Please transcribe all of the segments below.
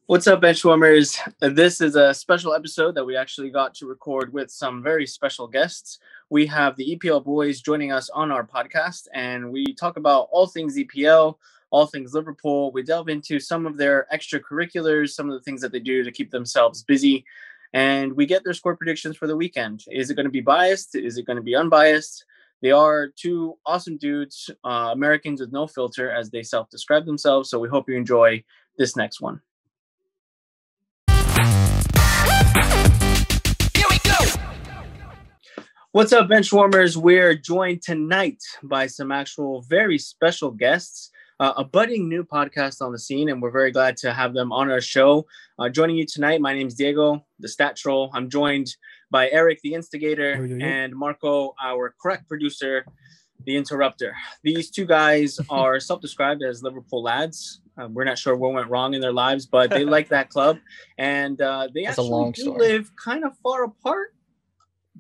What's up, Benchwarmers? This is a special episode that we actually got to record with some very special guests. We have the EPL Boys joining us on our podcast, and we talk about all things EPL, all things Liverpool. We delve into some of their extracurriculars, some of the things that they do to keep themselves busy, and we get their score predictions for the weekend. Is it going to be biased? Is it going to be unbiased? They are two awesome dudes, Americans with no filter, as they self-describe themselves, so we hope you enjoy this next one. What's up, Benchwarmers? We're joined tonight by some actual very special guests, a budding new podcast on the scene, and we're very glad to have them on our show. Joining you tonight, my name's Diego, the Stat Troll. I'm joined by Eric, the Instigator, and Marco, our correct producer, the Interrupter. These two guys are self-described as Liverpool lads. We're not sure what went wrong in their lives, but they like that club, and they actually do live kind of far apart,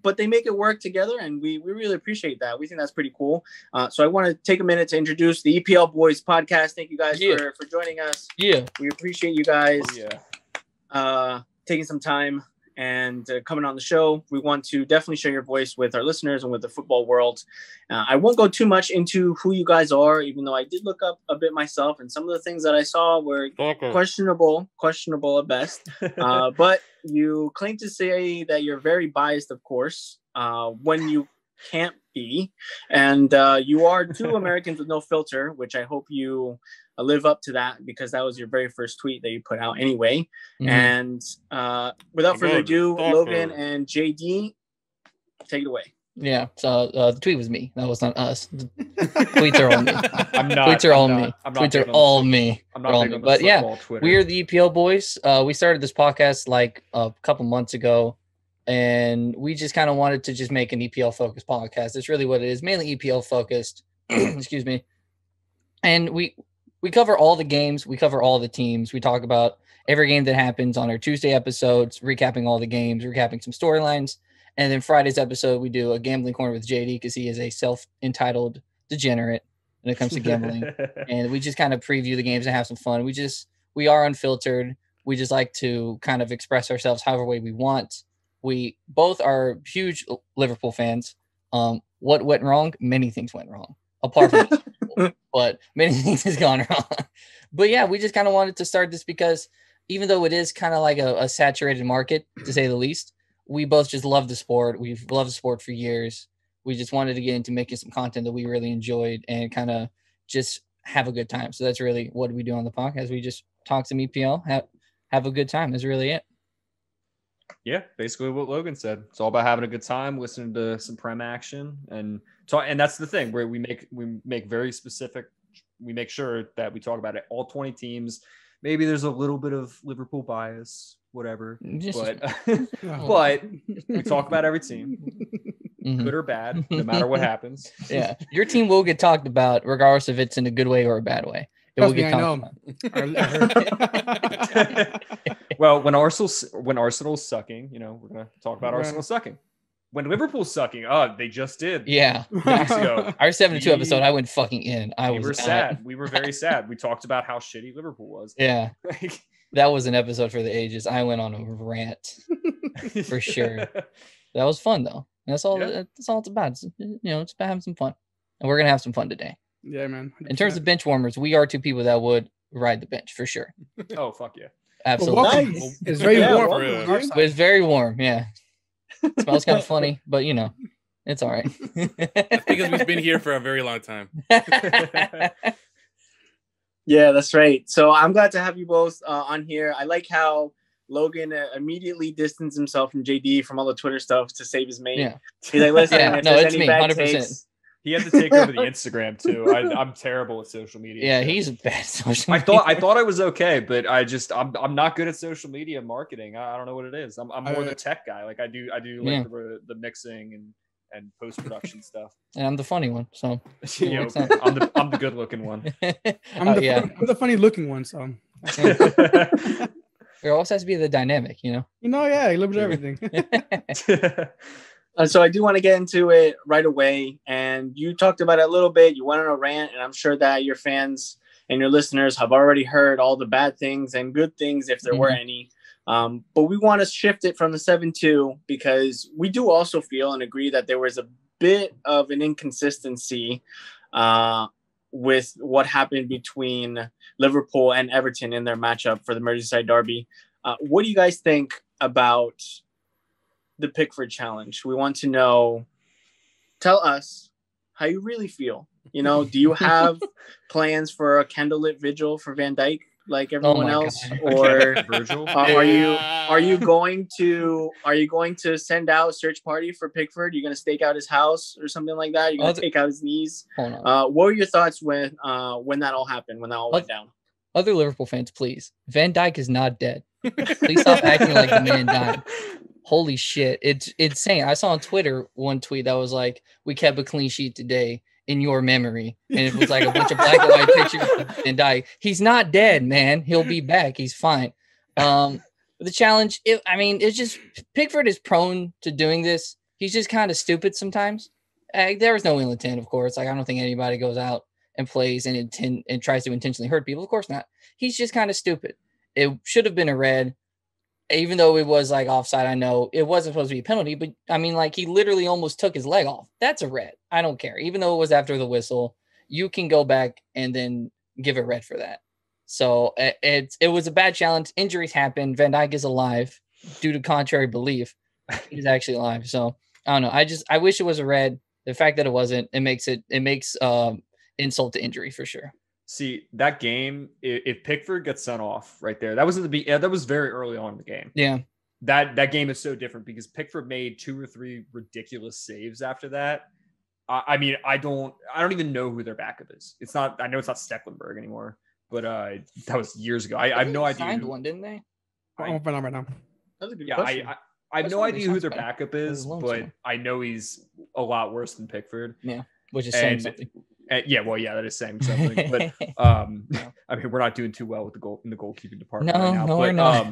but they make it work together, and we really appreciate that. We think that's pretty cool. So I want to take a minute to introduce the EPL Boys podcast. Thank you guys for joining us. Yeah, we appreciate you guys taking some time and coming on the show. We want to definitely share your voice with our listeners and with the football world. I won't go too much into who you guys are, even though I did look up a bit myself, and some of the things that I saw were questionable at best. But you claim to say that you're very biased, of course, when you can't be. And you are two Americans with no filter, which I hope you live up to that, because that was your very first tweet that you put out anyway. Mm-hmm. And without further ado, Logan and JD, take it away. Yeah, so the tweet was me. That was not us. Tweets are all me. Tweets are all me. But yeah, we are the EPL Boys. We started this podcast like a couple months ago, and we just kind of wanted to just make an EPL focused podcast. It's really what it is, mainly EPL focused. Excuse me. And we cover all the games. We cover all the teams. We talk about every game that happens on our Tuesday episodes, recapping all the games, recapping some storylines. And then Friday's episode, we do a gambling corner with JD, because he is a self-entitled degenerate when it comes to gambling. And we just kind of preview the games and have some fun. We are unfiltered. We just like to kind of express ourselves however way we want. We both are huge Liverpool fans. What went wrong? Many things went wrong, apart from but many things has gone wrong. But yeah, we just kind of wanted to start this because even though it is kind of like a saturated market, to say the least, we both just love the sport. We've loved the sport for years. We just wanted to get into making some content that we really enjoyed and kind of just have a good time. So that's really what we do on the podcast. We just talk some EPL, have a good time. That's really it. Yeah, basically what Logan said. It's all about having a good time, listening to some Prem action, and that's the thing where we make very specific. We make sure that we talk about it, all 20 teams. Maybe there's a little bit of Liverpool bias, whatever, but we talk about every team, good or bad, no matter what happens. Yeah, your team will get talked about, regardless if it's in a good way or a bad way. It will get talked about. Well, when Arsenal's sucking, we're gonna talk about Arsenal sucking. When Liverpool's sucking, they just did. Yeah, 2 weeks ago. Our 72 episode, I went fucking in. We were sad. We were very sad. We talked about how shitty Liverpool was. Yeah, that was an episode for the ages. I went on a rant for sure. That was fun though. That's all. Yeah. That's all it's about. It's about having some fun, and we're gonna have some fun today. Yeah, man. 100%. In terms of bench warmers, we are two people that would ride the bench for sure. Oh fuck yeah! Absolutely. Nice. It's very warm. But it's very warm. Yeah. It smells kind of funny, but it's all right. That's because we've been here for a very long time. Yeah, that's right. So I'm glad to have you both on here. I like how Logan immediately distanced himself from JD from all the Twitter stuff to save his mate. Yeah. He's like, listen, if there's any bad 100%. Takes, he had to take over the Instagram too. I'm terrible at social media. Yeah, he's bad at social media. I thought I was okay, but I'm not good at social media marketing. I don't know what it is. I'm more the tech guy. Like I do like the mixing and post production stuff. And I'm the funny one, so I'm the good looking one. I'm the funny looking one. So there always has to be the dynamic, yeah, a little bit of everything. So I do want to get into it right away. And you talked about it a little bit. You went on a rant, and I'm sure that your fans and your listeners have already heard all the bad things and good things, if there were any. But we want to shift it from the 7-2 because we do also feel and agree that there was a bit of an inconsistency with what happened between Liverpool and Everton in their matchup for the Merseyside derby. What do you guys think about the Pickford challenge? We want to know, tell us how you really feel. You know, do you have plans for a candlelit vigil for Van Dijk like everyone else, or are you going to send out a search party for Pickford? You're going to stake out his house or something like that? You're going to take out his knees? What were your thoughts when that all happened, when that all went down? Other Liverpool fans, please. Van Dijk is not dead. Please stop acting like the man died. Holy shit. It's insane. I saw on Twitter one tweet that was like, we kept a clean sheet today in your memory. And it was like a bunch of black and white pictures of Van Dijk. He's not dead, man. He'll be back. He's fine. The challenge, it's just Pickford is prone to doing this. He's just kind of stupid sometimes. There was no ill intent, of course. Like, I don't think anybody goes out and plays and tries to intentionally hurt people. Of course not. He's just kind of stupid. It should have been a red. Even though it was like offside, I know it wasn't supposed to be a penalty, but I mean, like, he literally almost took his leg off. That's a red. I don't care. Even though it was after the whistle, you can go back and then give a red for that. So it was a bad challenge. Injuries happen. Van Dijk is alive due to contrary belief. He's actually alive. So I don't know. I wish it was a red. The fact that it wasn't, it makes insult to injury for sure. See, that game, if Pickford gets sent off right there, that was very early on in the game. Yeah. That game is so different because Pickford made 2 or 3 ridiculous saves after that. I mean, I don't even know who their backup is. I know it's not Stecklenburg anymore, but that was years ago. I have no idea. Signed one, didn't they? I'm right now. That's a good yeah, question. I have no idea who their backup is, but I know he's a lot worse than Pickford. Yeah, which is saying something. That is saying something. But I mean, we're not doing too well with the goalkeeping department right now. No, we're not.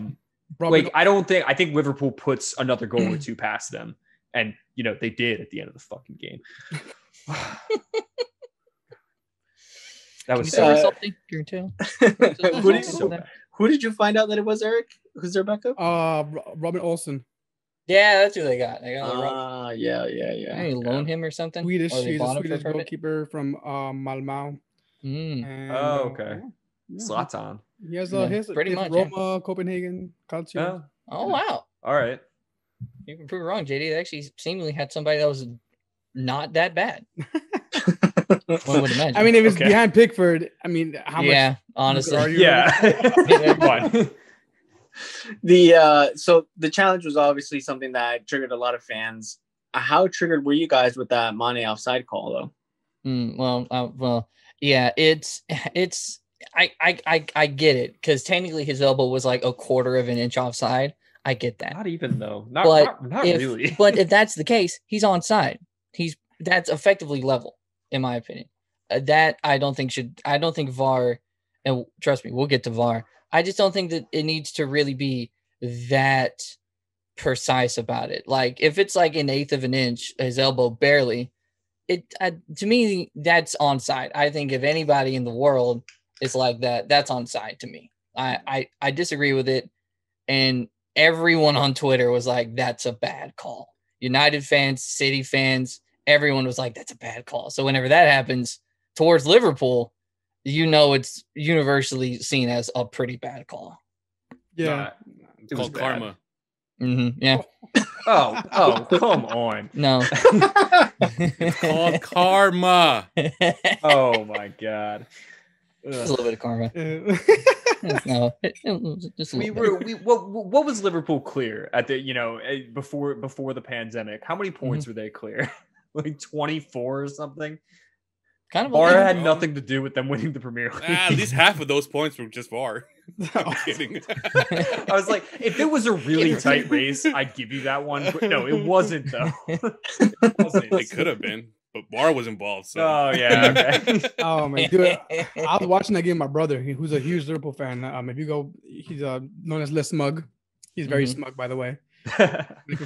I think Liverpool puts another goal or two past them, and they did at the end of the fucking game. That was something. Who did you find out that it was, Eric? Who's their backup? Robin Olsen. Yeah, that's who they got. Yeah. Maybe loan him or something. He's a Swedish goalkeeper from Malmö. And, okay. Zlatan. He has Roma, Copenhagen, Calcio. Oh wow! All right. You can prove it wrong, JD. They actually seemingly had somebody that was not that bad. One would imagine. I mean, if it's behind Pickford, I mean, how much? Yeah, honestly. So the challenge was obviously something that triggered a lot of fans. How triggered were you guys with that Mane offside call, though? Yeah, it's I get it, because technically his elbow was like a quarter of an inch offside. I get that. Not even though. Not really. But if that's the case, he's onside. That's effectively level, in my opinion. That I don't think VAR, and trust me, we'll get to VAR. I just don't think that it needs to really be that precise about it. Like, if it's like an eighth of an inch, his elbow barely, to me, that's onside. I think if anybody in the world is like that, that's onside to me. I disagree with it. And everyone on Twitter was like, that's a bad call. United fans, City fans, everyone was like, that's a bad call. So whenever that happens towards Liverpool, it's universally seen as a pretty bad call. Yeah. It's called karma. Mm-hmm. Yeah. Oh, come on. No. It's called karma. Oh my God. Just a little bit of karma. No, just a little bit. What was Liverpool clear at the before the pandemic? How many points were they clear? Like 24 or something? Kind of. VAR had nothing to do with them winning the Premier League. At least half of those points were just VAR. I'm kidding. I was like, if it was a really tight race, I'd give you that one. But no, it wasn't though. It could have been, but VAR was involved. So. Oh yeah. Okay. Oh man, dude, I was watching that game with my brother, who's a huge Liverpool fan. If you go, he's known as Les Smug. He's very smug, by the way.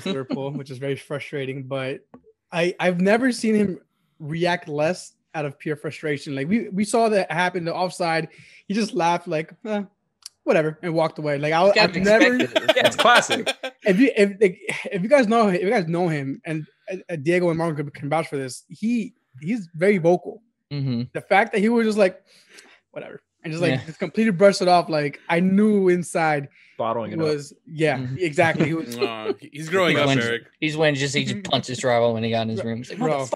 Liverpool, which is very frustrating. But I've never seen him react less out of pure frustration. Like we saw that happen, the offside. He just laughed like, whatever, and walked away. Like I've never. Yeah, it's classic. If you guys know him, and Diego and Marlon can vouch for this, he's very vocal. Mm-hmm. The fact that he was just like, whatever, and just like just completely brushed it off. Like I knew inside. Bottling it was up. Exactly. He was. He's growing up, Eric. He just punched his drywall when he got in his room. He's like, bro.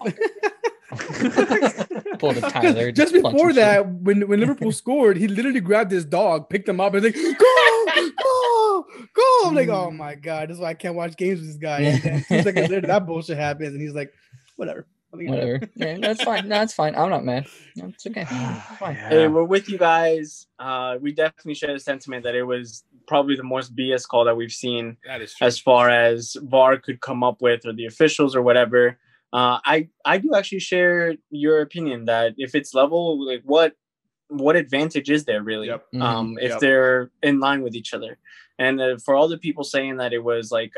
Pulled a Tyler. Just before that, when Liverpool scored, he literally grabbed his dog, picked him up, and was like, go. I'm like, oh my god, this is why I can't watch games with this guy. And then 2 seconds later, that bullshit happens, and he's like, whatever. Yeah, that's fine. No, it's fine. I'm not mad. No, it's okay. It's fine. Hey, we're with you guys. We definitely share the sentiment that it was probably the most BS call that we've seen as far as VAR could come up with, or the officials or whatever. I do actually share your opinion that if it's level, like what advantage is there really? Yep. If they're in line with each other, and for all the people saying that it was like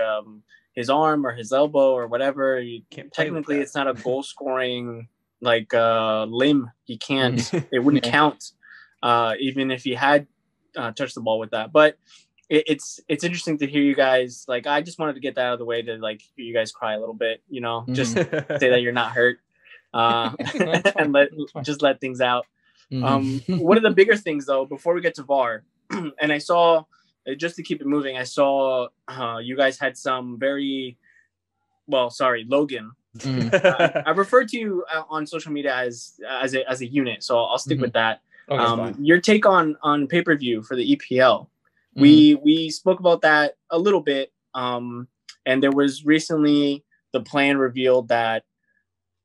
his arm or his elbow or whatever, technically it's not a goal scoring like limb. He can't. It wouldn't count even if he had touched the ball with that. But it's interesting to hear you guys. Like I just wanted to get that out of the way to like hear you guys cry a little bit. You know, just say that you're not hurt and let things out. One of the bigger things though, before we get to VAR, and I saw. Just to keep it moving, I saw you guys had some Logan. I referred to you on social media as a unit, so I'll stick with that. Okay, your take on pay-per-view for the EPL. We spoke about that a little bit, and there was recently the plan revealed that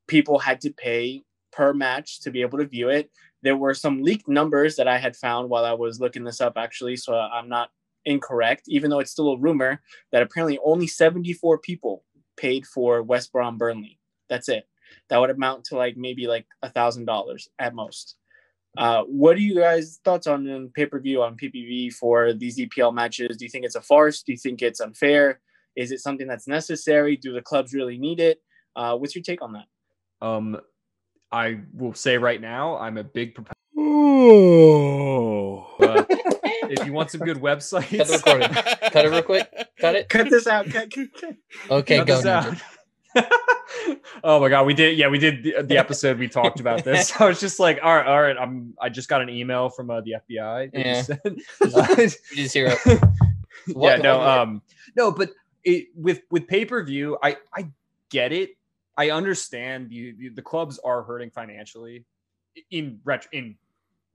people had to pay per match to be able to view it. There were some leaked numbers that I had found while I was looking this up, actually, so I'm not incorrect, even though it's still a rumor, that apparently only 74 people paid for West Brom Burnley. That's it. That would amount to like maybe like $1,000 at most. What are you guys' thoughts on pay-per-view, on PPV for these EPL matches? Do you think it's a farce? Do you think it's unfair? Is it something that's necessary? Do the clubs really need it? What's your take on that? I will say right now, I'm a big proponent. If you want some good websites, cut the recording. Cut it real quick. Cut it. Cut this out. Cut. Okay, cut go. This out. Oh my god, we did the episode we talked about this. I was just like, all right. I just got an email from the FBI. You just hear it. No, but with pay-per-view, I get it. I understand the clubs are hurting financially.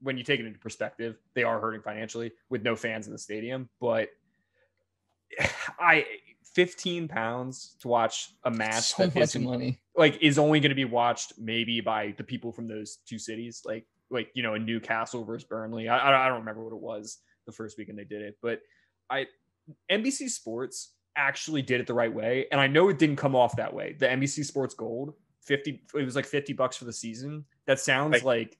When you take it into perspective, they are hurting financially with no fans in the stadium. But £15 to watch a match so that much money is only going to be watched maybe by the people from those two cities, like in Newcastle versus Burnley. I don't remember what it was the first weekend they did it, but NBC Sports actually did it the right way, and I know it didn't come off that way. The NBC Sports Gold, it was like $50 for the season. That sounds like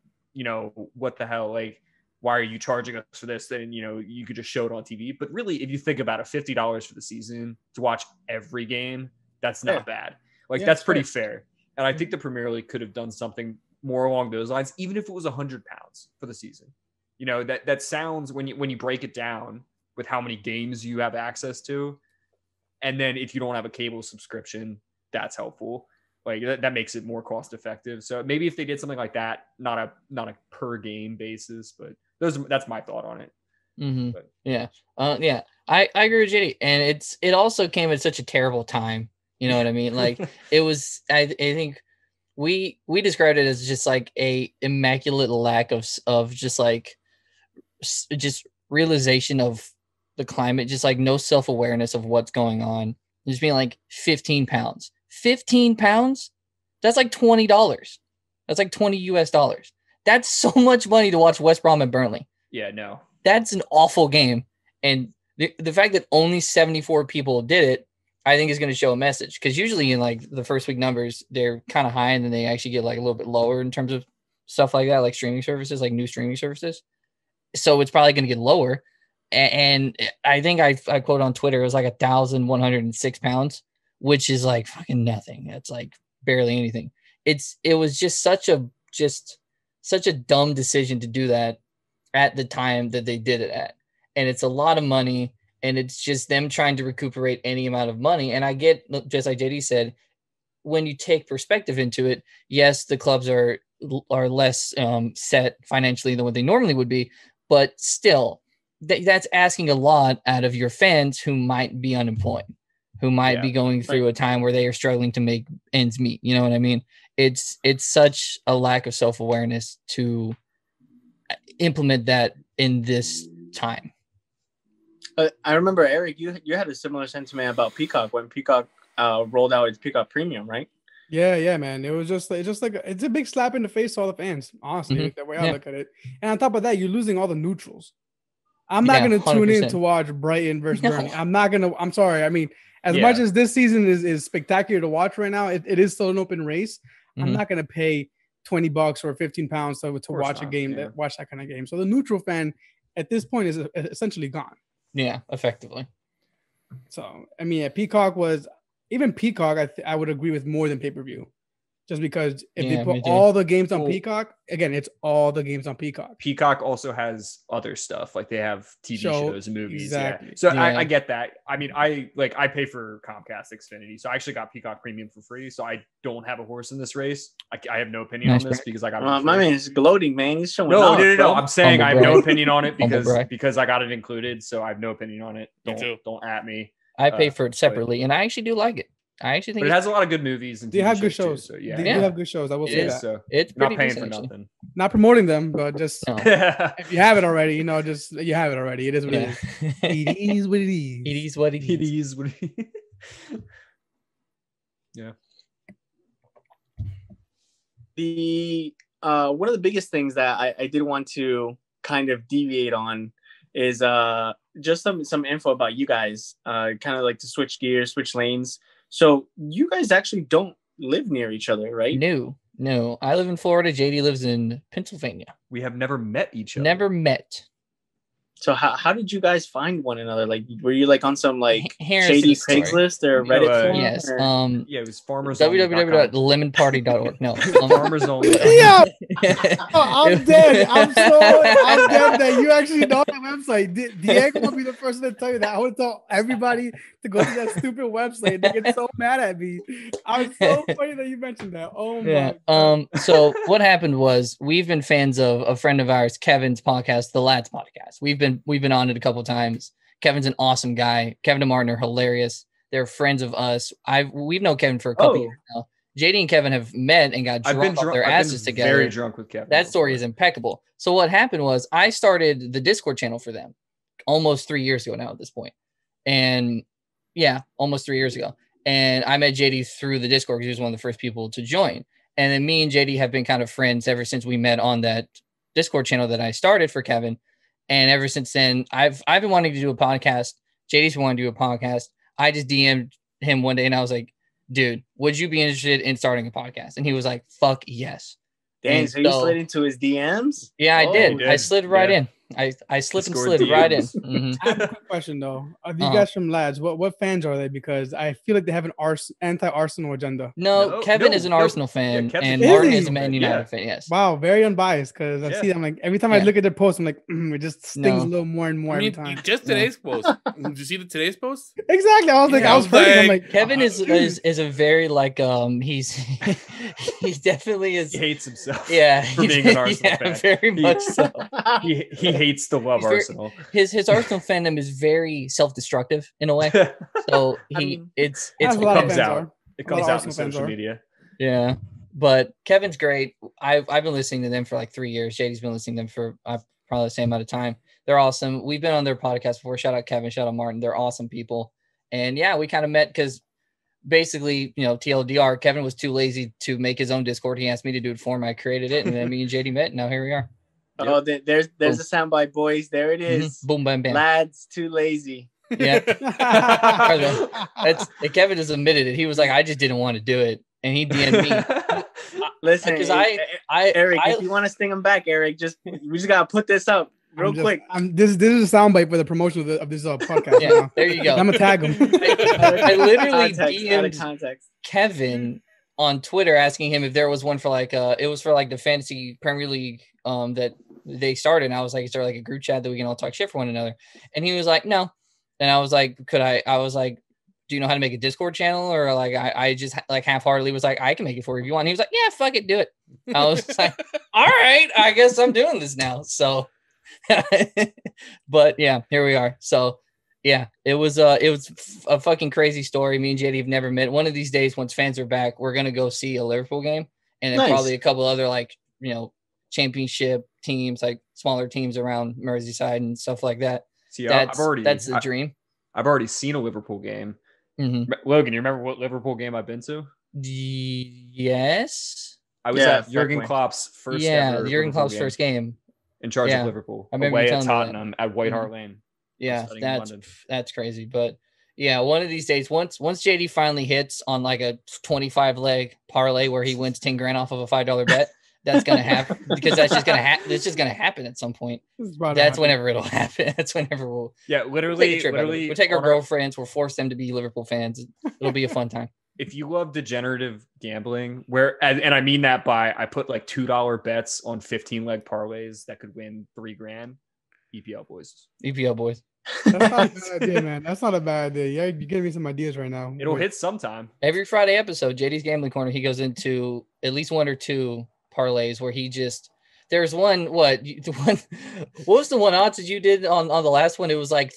what the hell? Like, why are you charging us for this? Then you could just show it on TV. But really, if you think about it, $50 for the season to watch every game, that's not bad. That's pretty fair. And I think the Premier League could have done something more along those lines, even if it was £100 for the season. That sounds, when you break it down with how many games you have access to, and then if you don't have a cable subscription, that's helpful. That makes it more cost effective. So maybe if they did something like that, not a per game basis, but that's my thought on it. Mm-hmm. Yeah. I agree with JD, and it also came at such a terrible time. You know what I mean? Like it was. I think we described it as just like a immaculate lack of just realization of the climate, just like no self-awareness of what's going on. Just being like £15. £15? That's like $20. That's like $20 US. That's so much money to watch West Brom and Burnley. Yeah, no. That's an awful game. And the fact that only 74 people did it, I think is going to show a message. Because usually in like the first week numbers, they're kind of high and then they actually get like a little bit lower in terms of stuff like that, like streaming services, like new streaming services. So it's probably going to get lower. And I think I quote on Twitter, it was like £1,106, which is like fucking nothing. It's like barely anything. It was just such a just such a dumb decision to do that at the time that they did it at. And it's a lot of money, and it's just them trying to recuperate any amount of money. And I get, just like JD said, when you take perspective into it, yes, the clubs are less set financially than what they normally would be, but still, that's asking a lot out of your fans who might be unemployed, who might be going through a time where they are struggling to make ends meet. You know what I mean? It's such a lack of self-awareness to implement that in this time. I remember, Eric, you had a similar sentiment about Peacock when Peacock rolled out its Peacock Premium, right? Yeah, man. It was just like it's a big slap in the face to all the fans, honestly, the way I look at it. And on top of that, you're losing all the neutrals. I'm not going to tune in to watch Brighton versus Burnley. I'm sorry. I mean, as much as this season is spectacular to watch right now, it is still an open race. I'm not going to pay $20 or 15 pounds to watch a game, watch that kind of game. So the neutral fan at this point is essentially gone. Yeah, effectively. So, I mean, Peacock, I would agree with more than pay-per-view. Just because if they put all the games on Peacock, again, it's all the games on Peacock. Peacock also has other stuff, like they have TV shows and movies. Exactly. Yeah. So I get that. I mean, I pay for Comcast Xfinity, so I actually got Peacock Premium for free. So I don't have a horse in this race. I have no opinion on this because I got it. My man is gloating, man. He's showing No. I'm saying I have no opinion on it because I got it included. So I have no opinion on it. Don't at me. I pay for it separately, and I actually do like it. I actually think it has a lot of good movies and they have good shows. Too, so yeah, they do have good shows. I will say that. So it's not paying for nothing. Not promoting them, but just if you have it already, just you have it already. It is what it is. It is what it is. It is what it is. It is what it is. Yeah. The one of the biggest things that I did want to kind of deviate on is just some info about you guys, kind of like to switch gears, switch lanes. So you guys actually don't live near each other, right? No. I live in Florida. JD lives in Pennsylvania. We have never met each other. Never met. So how did you guys find one another? Like, were you like on some like shady Craigslist or Reddit forum? Yes. It was farmers. www.lemonparty.org. No, farmers only. Yeah. I'm dead. I'm dead that you actually know that website. Diego will be the person to tell you that. I would tell everybody to go to that stupid website. They get so mad at me. I'm so funny that you mentioned that. Oh my God. So what happened was we've been fans of a friend of ours, Kevin's podcast, the Lads Podcast. We've been on it a couple of times. Kevin's an awesome guy. Kevin and Martin are hilarious. They're friends of us. We've known Kevin for a couple years now. JD and Kevin have met and got drunk off their asses together. Very drunk with Kevin. That story is impeccable. So what happened was I started the Discord channel for them almost 3 years ago now at this point. And almost 3 years ago. And I met JD through the Discord because he was one of the first people to join. And then me and JD have been kind of friends ever since we met on that Discord channel that I started for Kevin. And ever since then, I've been wanting to do a podcast. JD's been wanting to do a podcast. I just DM'd him one day and I was like, dude, would you be interested in starting a podcast? And he was like, fuck yes. Dang, so you slid into his DMs? Yeah, I did. I slid right in. I slipped and slid right in. Mm-hmm. I have a quick question though. Are you guys from Lads? What fans are they? Because I feel like they have an anti-Arsenal agenda. No, Kevin is an Arsenal fan, and Martin is a Man United fan. Yes. Wow, very unbiased. Because I see them like every time I look at their post, I'm like, it just stings a little more and more every time. Just today's post. Did you see today's post? Exactly. I was like, I was hurting. I'm like, Kevin is a very like he definitely is. He hates himself. Yeah, for being an Arsenal fan. Very much so. He hates to love Arsenal. His Arsenal fandom is very self-destructive in a way. So it comes out on social media. Yeah, but Kevin's great. I've been listening to them for like 3 years. JD's been listening to them for probably the same amount of time. They're awesome. We've been on their podcast before. Shout out Kevin. Shout out Martin. They're awesome people. And yeah, we kind of met because basically, TLDR, Kevin was too lazy to make his own Discord. He asked me to do it for him. I created it, and then me and JD met. And now here we are. Oh, there's a soundbite, boys. There it is. Boom, bam, bam. Lads, too lazy. Yeah. Kevin just admitted it. He was like, I just didn't want to do it. And he DM'd me. Listen, because Eric, if you want to sting him back, Eric, we just gotta put this up real quick. This is a soundbite for the promotion of this podcast. Yeah, there you go. I'm gonna tag him. I literally DM'd Kevin on Twitter asking him if there was one for like it was for like the fantasy Premier League that they started. And I was like, is there like a group chat that we can all talk shit for one another? And he was like, no. And I was like, I was like, do you know how to make a Discord channel? Or like I just like half-heartedly was like, I can make it for you if you want. And he was like, yeah, fuck it, do it. I was like, all right, I guess I'm doing this now. So but yeah, here we are. So yeah, it was a fucking crazy story. Me and JD have never met. One of these days, once fans are back, we're gonna go see a Liverpool game, and then probably a couple other like championship teams, like smaller teams around Merseyside and stuff like that. See, that's the dream. I've already seen a Liverpool game. Mm-hmm. Logan, you remember what Liverpool game I've been to? Yes, I was at Jurgen Klopp's first. Yeah, Jurgen Klopp's first game in charge of Liverpool, away at Tottenham at White Hart Lane. Yeah, that's crazy. But yeah, one of these days, once JD finally hits on like a 25 leg parlay where he wins 10 grand off of a $5 bet, that's gonna happen because that's just gonna happen. It's just gonna happen at some point. That's whenever it'll happen. That's whenever we'll we'll take our girlfriends. We'll force them to be Liverpool fans. It'll be a fun time. If you love degenerative gambling, and I mean that by I put like $2 bets on 15 leg parlays that could win $3 grand. EPL Boys. EPL Boys. That's not a bad idea, man. That's not a bad idea. Yeah, you're giving me some ideas right now. It'll hit sometime. Every Friday episode, JD's Gambling Corner, he goes into at least one or two parlays where he just there's one what was the one odds that you did on the last one? It was like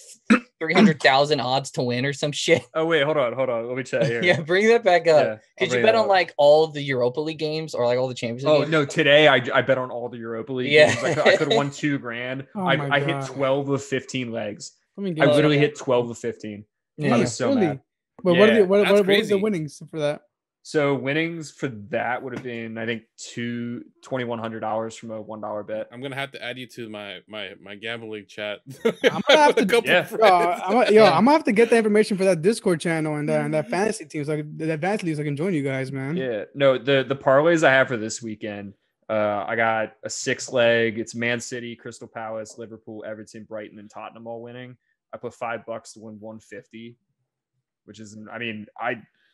300,000 odds to win or some shit. Oh wait, hold on. Let me check here. Yeah, bring that back up. Could you bet on like all the Europa League games or like all the Champions League games? No, today I bet on all the Europa League games. I could have won $2 grand. I hit 12 of 15 legs. I literally hit 12 of 15. Yeah. I was so mad. But what was the winnings for that? So winnings for that would have been, I think, $2,100 from a $1 bet. I'm gonna have to add you to my gambling chat. I'm gonna have to, I'm gonna have to get the information for that Discord channel and that fantasy team, so that fantasy league, so I can join you guys, man. Yeah, no, the parlays I have for this weekend, I got a 6-leg. It's Man City, Crystal Palace, Liverpool, Everton, Brighton, and Tottenham all winning. I put $5 to win 150, which is, I mean,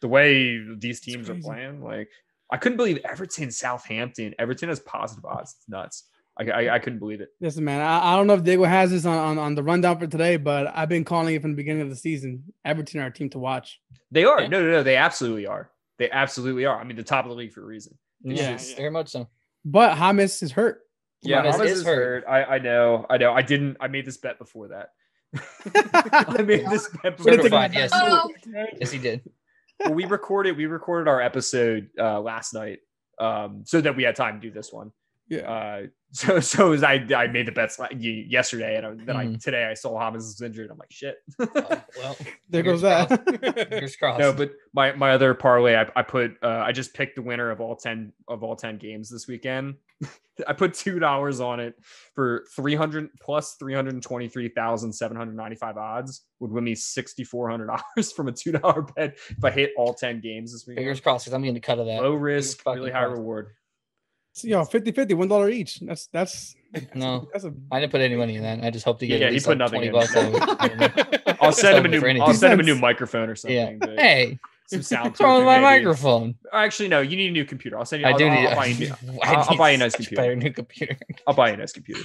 the way these teams are playing, like I couldn't believe Everton, Southampton. Everton has positive odds. It's nuts. I couldn't believe it. Listen, man, I don't know if Diego has this on the rundown for today, but I've been calling it from the beginning of the season. Everton are a team to watch. They are. Yeah. No. They absolutely are. They absolutely are. I mean, the top of the league for a reason. Very much so. But James is hurt. Yeah, James is hurt. I know. I made this bet before that. I made this bet before. Yes, he did. Well, we recorded our episode last night, so that we had time to do this one. Yeah. So as I made the bets yesterday, and today I saw James was injured. I'm like, shit. Well, there goes that. Fingers crossed. No, but my other parlay, I just picked the winner of all 10 games this weekend. I put $2 on it for 300 plus 323,795 odds would win me $6,400 from a $2 bet if I hit all 10 games this week. Fingers crossed, because I'm getting a cut of that. Low risk, really high reward. So, 50-50, $1 each. That's no. I didn't put any money in that. I just hope to get he put nothing $20. I'll send him a new microphone or something. Yeah. Hey. Some sound. What's wrong with my microphone? Actually, no. You need a new computer. I'll send you. I'll buy you a nice computer. Buy a new computer. I'll buy you a nice computer.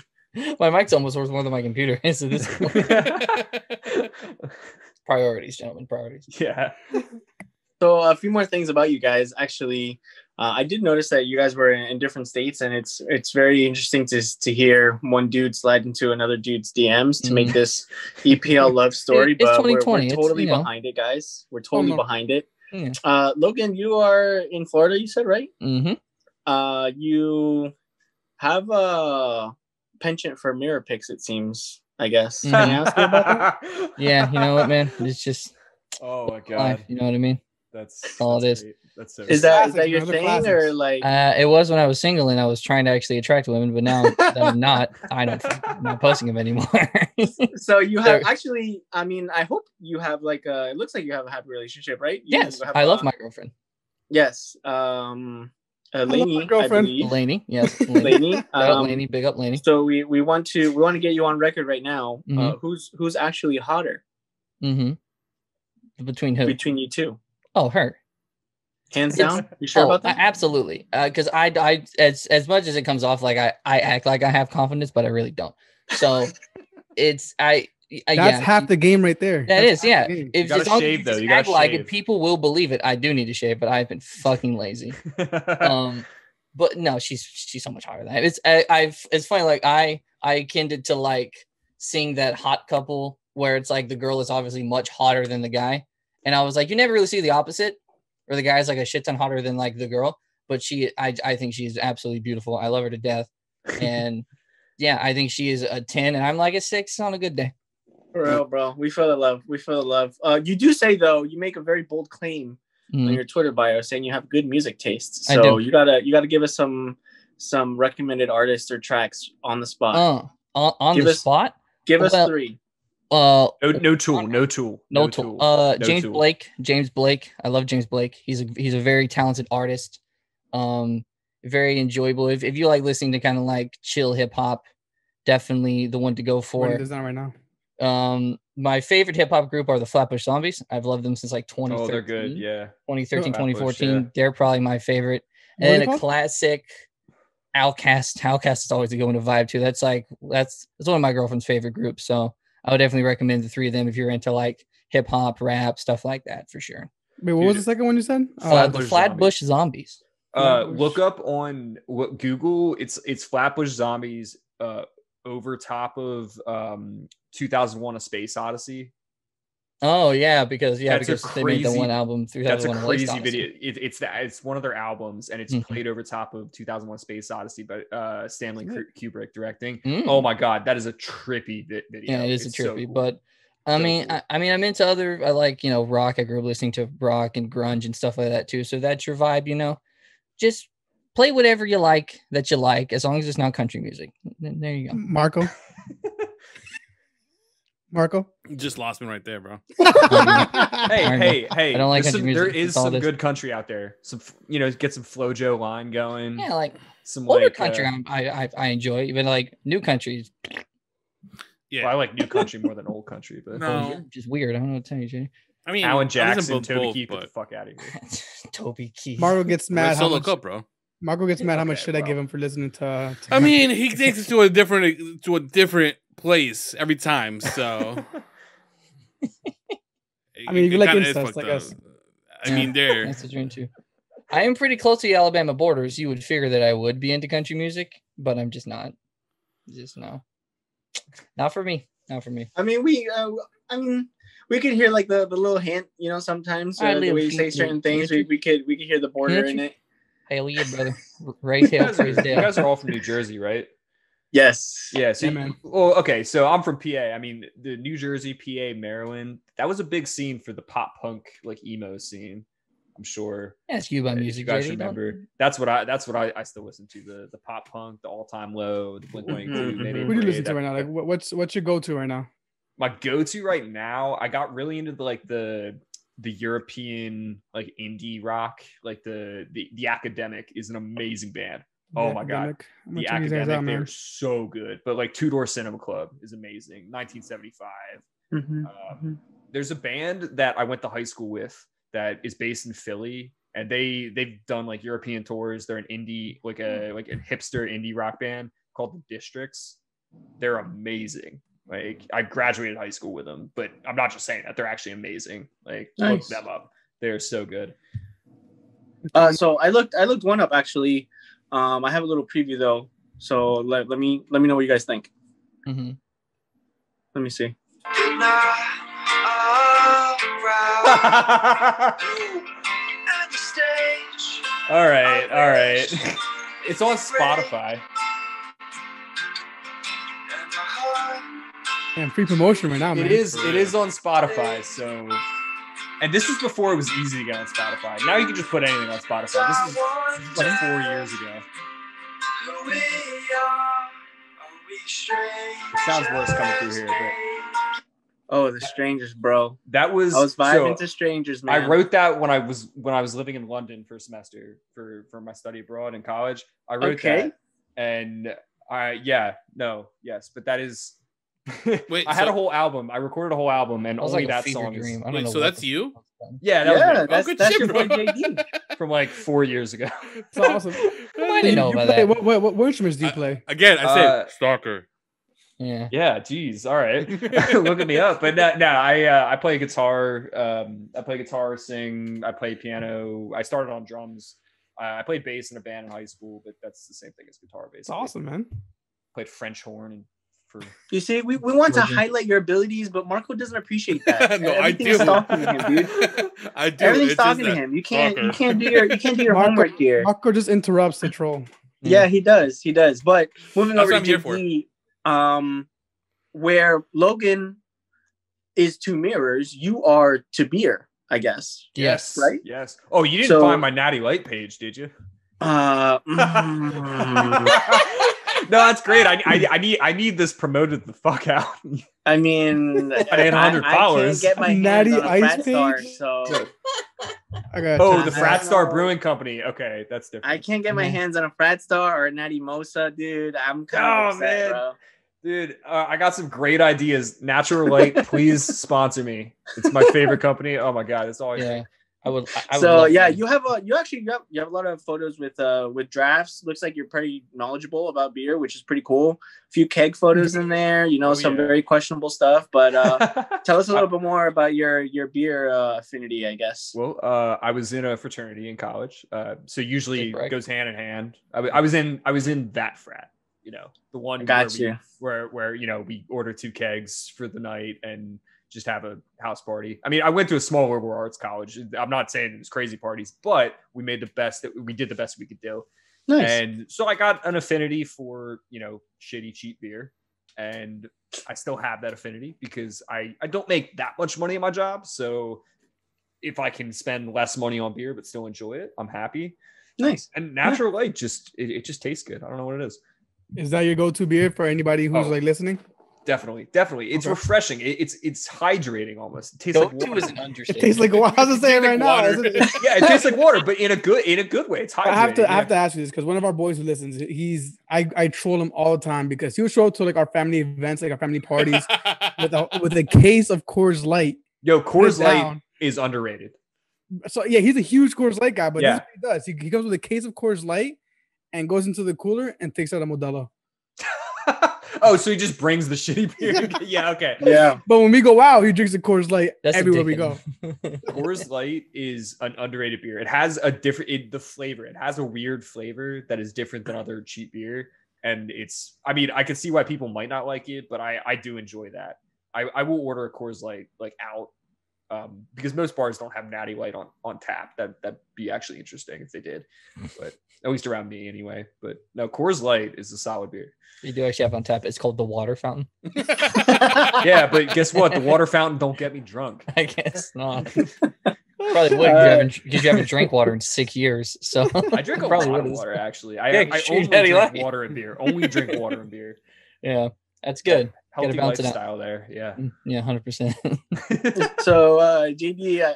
My mic's almost worth more than my computer is at this point. Priorities, gentlemen. Priorities. Yeah. So a few more things about you guys. Actually, I did notice that you guys were in different states, and it's very interesting to hear one dude slide into another dude's DMs to make this EPL love story. It's 2020. We're totally behind it, guys. We're totally behind it. Yeah. Logan, you are in Florida, you said, right? Mm-hmm. You have a penchant for mirror pics, it seems, I guess. Mm-hmm. Can I ask you about that? Yeah, you know what, man? It's just oh my god. Life, you know what I mean? That's all it is. That's so is that your thing, or like? It was when I was single and I was trying to actually attract women, but now that I'm not, I'm not posting them anymore. So you have actually. I mean, I hope you have like it looks like you have a happy relationship, right? Yes, I love my girlfriend. Yes, Lainey, Lainey, yes, Lainey. Lainey, big up Lainey. So we want to get you on record right now. Mm-hmm. Who's actually hotter? Mm-hmm. Between who? Between you two. Oh, her. Hands down. You sure about that? Absolutely. Because I as much as it comes off like I act like I have confidence, but I really don't. So it's that's half the game right there. That is, yeah. If you gotta shave though, you gotta shave. Like it, people will believe it. I do need to shave, but I've been fucking lazy. But no, she's so much higher than that. It's funny. Like I akin to like seeing that hot couple where it's like the girl is obviously much hotter than the guy, and I was like, you never really see the opposite, or the guy's like a shit ton hotter than like the girl. But I think she's absolutely beautiful. I love her to death, and yeah, I think she is a 10, and I'm like a 6 on a good day. For real, bro. We feel the love. We feel the love. You do say though, you make a very bold claim on your Twitter bio saying you have good music tastes. So you gotta give us some recommended artists or tracks on the spot. On the spot? Give us 3. No tool. James Blake. I love James Blake. He's a very talented artist. Very enjoyable. If you like listening to kind of like chill hip hop, definitely the one to go for. There's not right now. My favorite hip hop group are the Flatbush Zombies. I've loved them since like 2013. Oh, they're good. Yeah. 2013, 2014. Yeah. They're probably my favorite. And then a classic Outkast. Outkast is always a good one to vibe to. That's one of my girlfriend's favorite groups. So I would definitely recommend the 3 of them if you're into like hip hop, rap, stuff like that for sure. Wait, what was the second one you said? The Flatbush Zombies. Look up on Google. It's Flatbush Zombies. Over top of 2001: A Space Odyssey. Oh yeah, because they made the one album. That's a crazy video. It's one of their albums, and it's played over top of 2001: Space Odyssey, by Stanley Kubrick directing. Oh my god, that is a trippy video. Yeah, it is a trippy. So cool. But I mean, I'm into other. I like rock. I grew up listening to rock and grunge and stuff like that too. So that's your vibe, Just play whatever you like that you like, as long as it's not country music. There you go. Marco. You just lost me right there, bro. Hey. I don't like country music. There is some good country out there. Some, get some FloJo line going. Yeah, like some older country I enjoy. Even like new countries. Yeah, well, I like new country more than old country, but no, just weird. I don't know what to tell you, Jay. I mean, Alan Jackson, Toby Keith, get the fuck out of here. Toby Keith. Marco gets mad. Still look up, bro. Marco gets mad. How much should I give him for listening to I mean, he takes us to a different place every time. So, I mean, if you like incest, I guess. I mean, that's a dream too. I am pretty close to the Alabama borders. You would figure that I would be into country music, but I'm just not. Just no. Not for me. Not for me. I mean, we could hear like the little hint, sometimes the way you say certain things. We could hear the border in it. Hail yeah, brother. Raise hell, praise Dale. You guys are all from New Jersey, right? Yes. Yeah. So well, okay. So I'm from PA. I mean, the New Jersey, PA, Maryland. That was a big scene for the pop punk like emo scene. I'm sure. Ask you about music. You guys remember? That's what I still listen to. The pop punk, the All Time Low, the Blink-182. What do you listen to right now? Like, what's your go to right now? My go to right now, I got really into the European like indie rock, like the Academic is an amazing band. Oh my god, the Academic, they're so good. But like Two Door Cinema Club is amazing. 1975. There's a band that I went to high school with that is based in Philly, and they've done like European tours. They're an indie, like a hipster indie rock band called The Districts. They're amazing. Like I graduated high school with them, but I'm not just saying that. They're actually amazing. Like look them up. They're so good. So I looked one up actually. I have a little preview though. So let me know what you guys think. Mm-hmm. Let me see. All right. It's on Spotify. And free promotion right now, man. It is on Spotify. So, and this was before it was easy to get on Spotify. Now you can just put anything on Spotify. This is like 4 years ago. It sounds worse coming through here, but. Oh, The Strangers, bro. I was vibing to Strangers, man. I wrote that when I was living in London for a semester for my study abroad in college. I wrote that, and but that is. Wait, I had a whole album. I recorded a whole album, and only like that song. Wait, so that's you? Yeah, that was that's your boy JD from like 4 years ago. It's awesome. I didn't know about that. What instruments do you play? Again, I said stalker. Yeah. Geez. All right. Look at me up. But no, I play guitar. I play guitar, sing. I play piano. I started on drums. I played bass in a band in high school, but that's the same thing as guitar, basically. It's awesome, man. Played French horn and you see, we want to highlight your abilities, but Marco doesn't appreciate that. No, I do. Talking to him, dude. I do. Everything's talking to him. You can't do your homework here. Marco just interrupts the troll. Yeah, he does. But moving over to JP, where Logan is to mirrors, you are to beer, I guess. Yes. Right? Yes. Oh, you didn't find my Natty Light page, did you? No, that's great. I need this promoted the fuck out. I mean, I need 100 followers. I can't get my Natty hands on a Ice Frat Star, page? so the Frat Star Brewing Company. Okay, that's different. I can't get my hands on a Frat Star or a Natty Mosa, dude. I'm kind of upset, bro. Dude, I got some great ideas. Natural Light, please sponsor me. It's my favorite company. Oh my god, it's always. Yeah. I would you have a lot of photos with drafts. Looks like you're pretty knowledgeable about beer, which is pretty cool. A few keg photos in there, some very questionable stuff. But tell us a little bit more about your beer affinity, I guess. Well, I was in a fraternity in college, so usually it goes hand in hand. I was in that frat, the one where we order 2 kegs for the night and just have a house party. I mean, I went to a small liberal arts college. I'm not saying it was crazy parties, but we did the best we could do. Nice. And so I got an affinity for, shitty, cheap beer. And I still have that affinity because I don't make that much money in my job. So if I can spend less money on beer, but still enjoy it, I'm happy. Nice. And Natural Light it just tastes good. I don't know what it is. Is that your go-to beer for anybody who's listening? Definitely. It's refreshing. It's hydrating almost. It tastes like water. Is an understatement. It tastes like water. I was saying right now. Yeah, it tastes like water, but in a good way. It's hydrating. I have to ask you this because one of our boys who listens, I troll him all the time because he'll show up to like our family events, like our family parties, with a case of Coors Light. Yo, Coors Light is underrated. So yeah, he's a huge Coors Light guy, but this is what he does. He comes with a case of Coors Light and goes into the cooler and takes out a Modelo. Oh, so he just brings the shitty beer. Yeah, okay. Yeah. But when we go out, he drinks a Coors Light everywhere we go. Coors Light is an underrated beer. It has the flavor. It has a weird flavor that is different than other cheap beer. And I can see why people might not like it, but I do enjoy that. I will order a Coors Light out because most bars don't have Natty Light on tap. That'd be actually interesting if they did, but at least around me anyway. But no, Coors Light is a solid beer. You do actually have on tap. It's called the water fountain. Yeah, but guess what? The water fountain don't get me drunk. I guess not. Probably would. You haven't drank water in 6 years. So I drink a lot of water actually. I only drink water and beer. Only drink water and beer. Yeah, that's good. Healthy lifestyle there. Yeah. Yeah, 100%. So JD,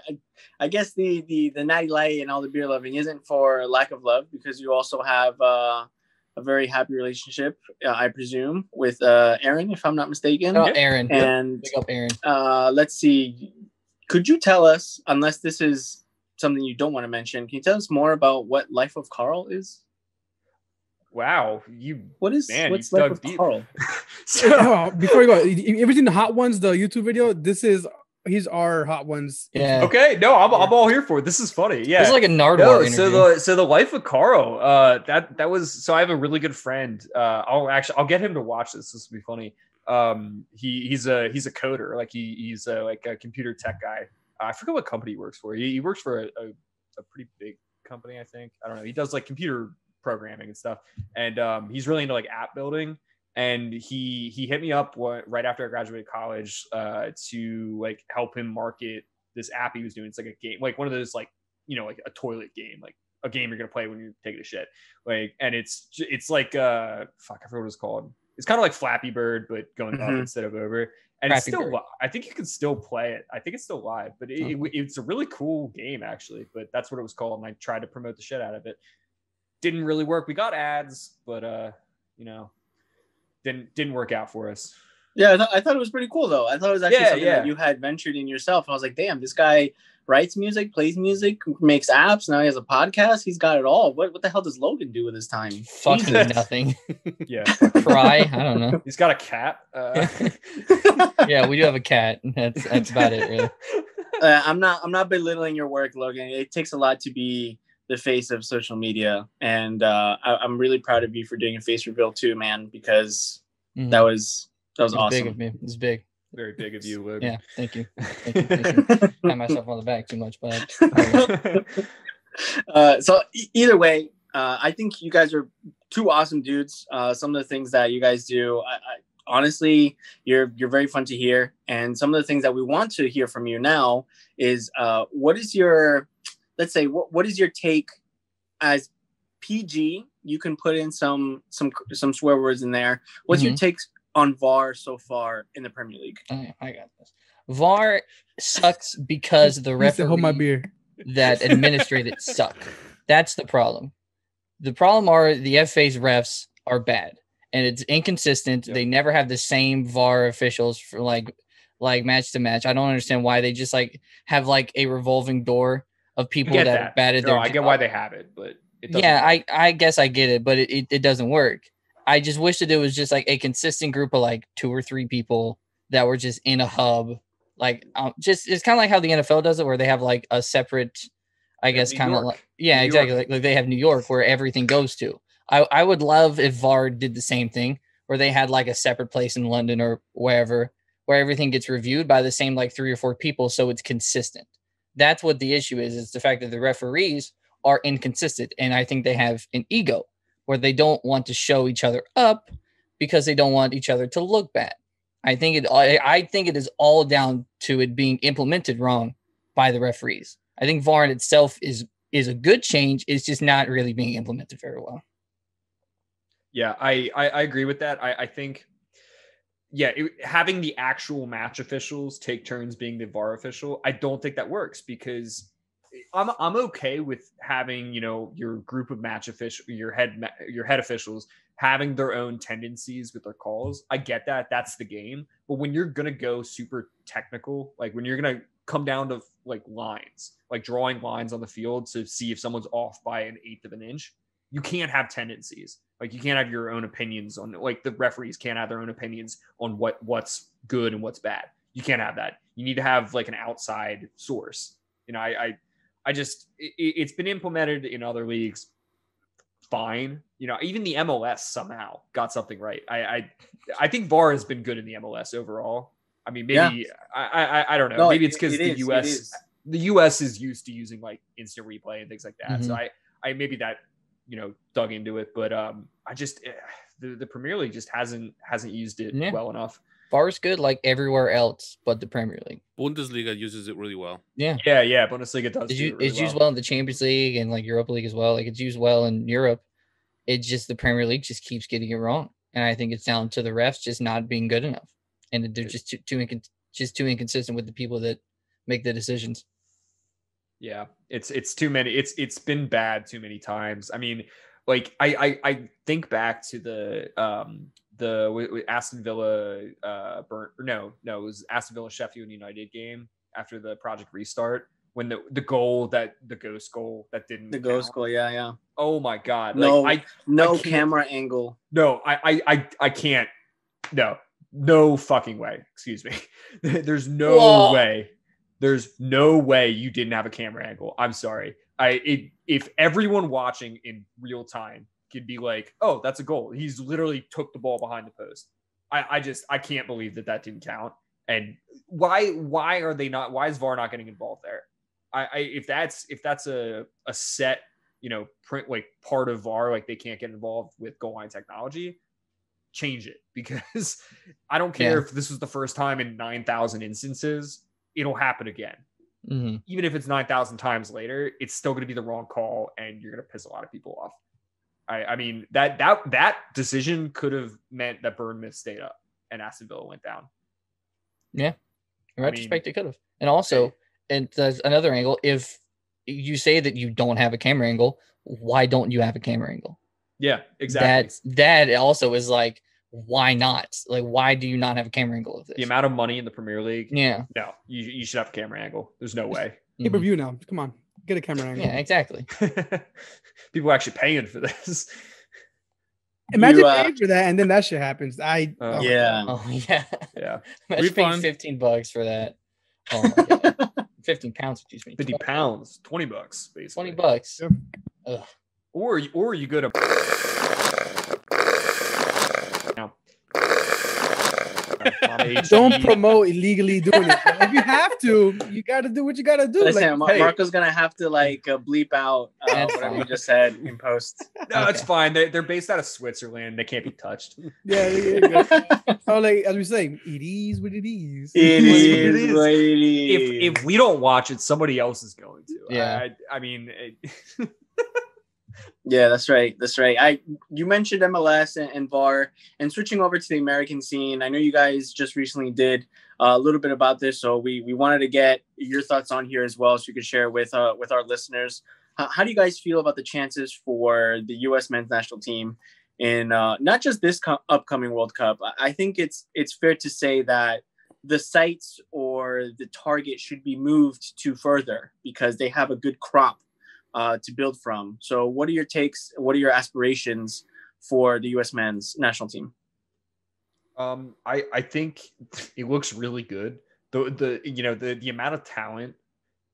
I guess the Natty Light and all the beer loving isn't for lack of love because you also have a very happy relationship, I presume, with Aaron, if I'm not mistaken. Oh, Aaron. And big up Aaron. Let's see. Could you tell us, unless this is something you don't want to mention, can you tell us more about what Life of Carl is? Wow, what's Life of Carl? So, before you go, ever seen the Hot Ones, the YouTube video? He's our Hot Ones. Yeah. Okay. No, I'm all here for it. This is funny. Yeah. It's like a Nardwuar interview. So the Life of Carl, that was, so I have a really good friend. I'll get him to watch this. This will be funny. He's a coder. Like he's like a computer tech guy. I forget what company he works for. He works for a pretty big company, I think. I don't know. He does like computer programming and stuff. And he's really into like app building. And he hit me up right after I graduated college to like help him market this app he was doing. It's like a game, like one of those like a toilet game, like a game you're gonna play when you're taking a shit. Like, and it's like I forgot what it's called. It's kind of like Flappy Bird, but going up instead of over. And Flappy it's still, Bird. I think you can still play it. I think it's still live, but it's a really cool game actually. But that's what it was called, and I tried to promote the shit out of it. Didn't really work. We got ads, but didn't work out for us. Yeah, I thought it was pretty cool though. I thought it was actually something that you had ventured in yourself. I was like, damn, this guy writes music, plays music, makes apps. Now he has a podcast. He's got it all. What the hell does Logan do with his time? Fucking nothing. Yeah, cry. I don't know. He's got a cat. Yeah, we do have a cat. That's about it, really. I'm not belittling your work, Logan. It takes a lot to be the face of social media, and I'm really proud of you for doing a face reveal too, man. Because that was awesome. Big of me. It's big. Very big of you, Logan. Yeah, thank you. Pat myself on the back too much, but so either way, I think you guys are two awesome dudes. Some of the things that you guys do, honestly, you're very fun to hear. And some of the things that we want to hear from you now is what is your, let's say, what is your take as PG? You can put in some swear words in there. What's your take on VAR so far in the Premier League? I got this. VAR sucks because the referee hold my beer. that administrate it suck. That's the problem. The problem are the FA's refs are bad and it's inconsistent. Yep. They never have the same VAR officials for like match to match. I don't understand why they just like have like a revolving door of people that are bad at their job. I get why they have it, but it doesn't work. I guess I get it, but it doesn't work. I just wish that it was just like a consistent group of like 2 or 3 people that were just in a hub. Like, just it's kind of like how the NFL does it, where they have like a separate, I guess, kind of like, yeah, New exactly. Like they have New York where everything goes to. I would love if VAR did the same thing, where they had like a separate place in London or wherever, where everything gets reviewed by the same like 3 or 4 people, so it's consistent. That's what the issue is. It's the fact that the referees are inconsistent, and I think they have an ego where they don't want to show each other up because they don't want each other to look bad. I think it is all down to it being implemented wrong by the referees. I think VAR in itself is a good change. It's just not really being implemented very well. Yeah, I agree with that. I think, having the actual match officials take turns being the VAR official, I don't think that works, because I'm okay with having, your group of match officials, your head officials having their own tendencies with their calls. I get that. That's the game. But when you're going to go super technical, like when you're going to come down to like lines, like drawing lines on the field to see if someone's off by 1/8 of an inch, you can't have tendencies. Like you can't have your own opinions on, like the referees can't have their own opinions on what's good and what's bad. You can't have that. You need to have like an outside source. It's been implemented in other leagues fine. Even the MLS somehow got something right. I think VAR has been good in the MLS overall. I mean, maybe I don't know. No, maybe it's because the US is used to using like instant replay and things like that. Mm-hmm. So I maybe that dug into it, but I just the Premier League just hasn't used it well enough. VAR is good like everywhere else but the Premier League. Bundesliga uses it really well. Yeah. Bundesliga does. It's used well in the Champions League and like Europa League as well. Like it's used well in Europe. It's just the Premier League just keeps getting it wrong, and I think it's down to the refs just not being good enough, and they're just too inconsistent with the people that make the decisions. Yeah, it's too many. It's been bad too many times. I mean, like I think back to the Aston Villa it was Aston Villa Sheffield United game after the Project Restart, when the ghost goal that didn't the ghost goal, yeah. Oh my god. No camera angle. No, I can't. No fucking way. Excuse me. There's no way. There's no way you didn't have a camera angle. I'm sorry. If everyone watching in real time could be like, oh, that's a goal. He's literally took the ball behind the post. I can't believe that didn't count. And why is VAR not getting involved there? If that's a set, print like part of VAR, like they can't get involved with goal line technology, change it, because I don't care if this was the first time in 9,000 instances, it'll happen again. Mm-hmm. Even if it's 9,000 times later, it's still going to be the wrong call, and you're going to piss a lot of people off. I mean, that decision could have meant that Bournemouth stayed up and Aston Villa went down. Yeah, in retrospect, it could have. And also, and there's another angle. If you say that you don't have a camera angle, why don't you have a camera angle? Yeah, exactly. That also is like, why not? Like, why do you not have a camera angle of this? The amount of money in the Premier League. Yeah. No, you should have a camera angle. There's no way. Pay-per-view now. Come on. Get a camera angle. Yeah, exactly. People are actually paying for this. Imagine paying for that and then that shit happens. Yeah. Yeah. Imagine paying $15 for that. Oh my God. 15 pounds, excuse me. 50 pounds, $20 basically. $20. Yep. Ugh. Or you go to don't promote illegally doing it. If you have to, you gotta do what you gotta do. Listen, Marco's gonna have to bleep out whatever you just said in post. No, it's fine. They're based out of Switzerland. They can't be touched. Yeah. So like as we say, it is what it is. It is what it is. If we don't watch it, somebody else is going to. Yeah. I mean. Yeah, that's right. You mentioned MLS and VAR, and switching over to the American scene. I know you guys just recently did a little bit about this, so we wanted to get your thoughts on here as well, so you could share with our listeners. How do you guys feel about the chances for the U.S. men's national team in not just this upcoming World Cup? I think it's fair to say that the sights or the target should be moved to further because they have a good crop to build from. So what are your takes? What are your aspirations for the U.S. men's national team? I think it looks really good. The amount of talent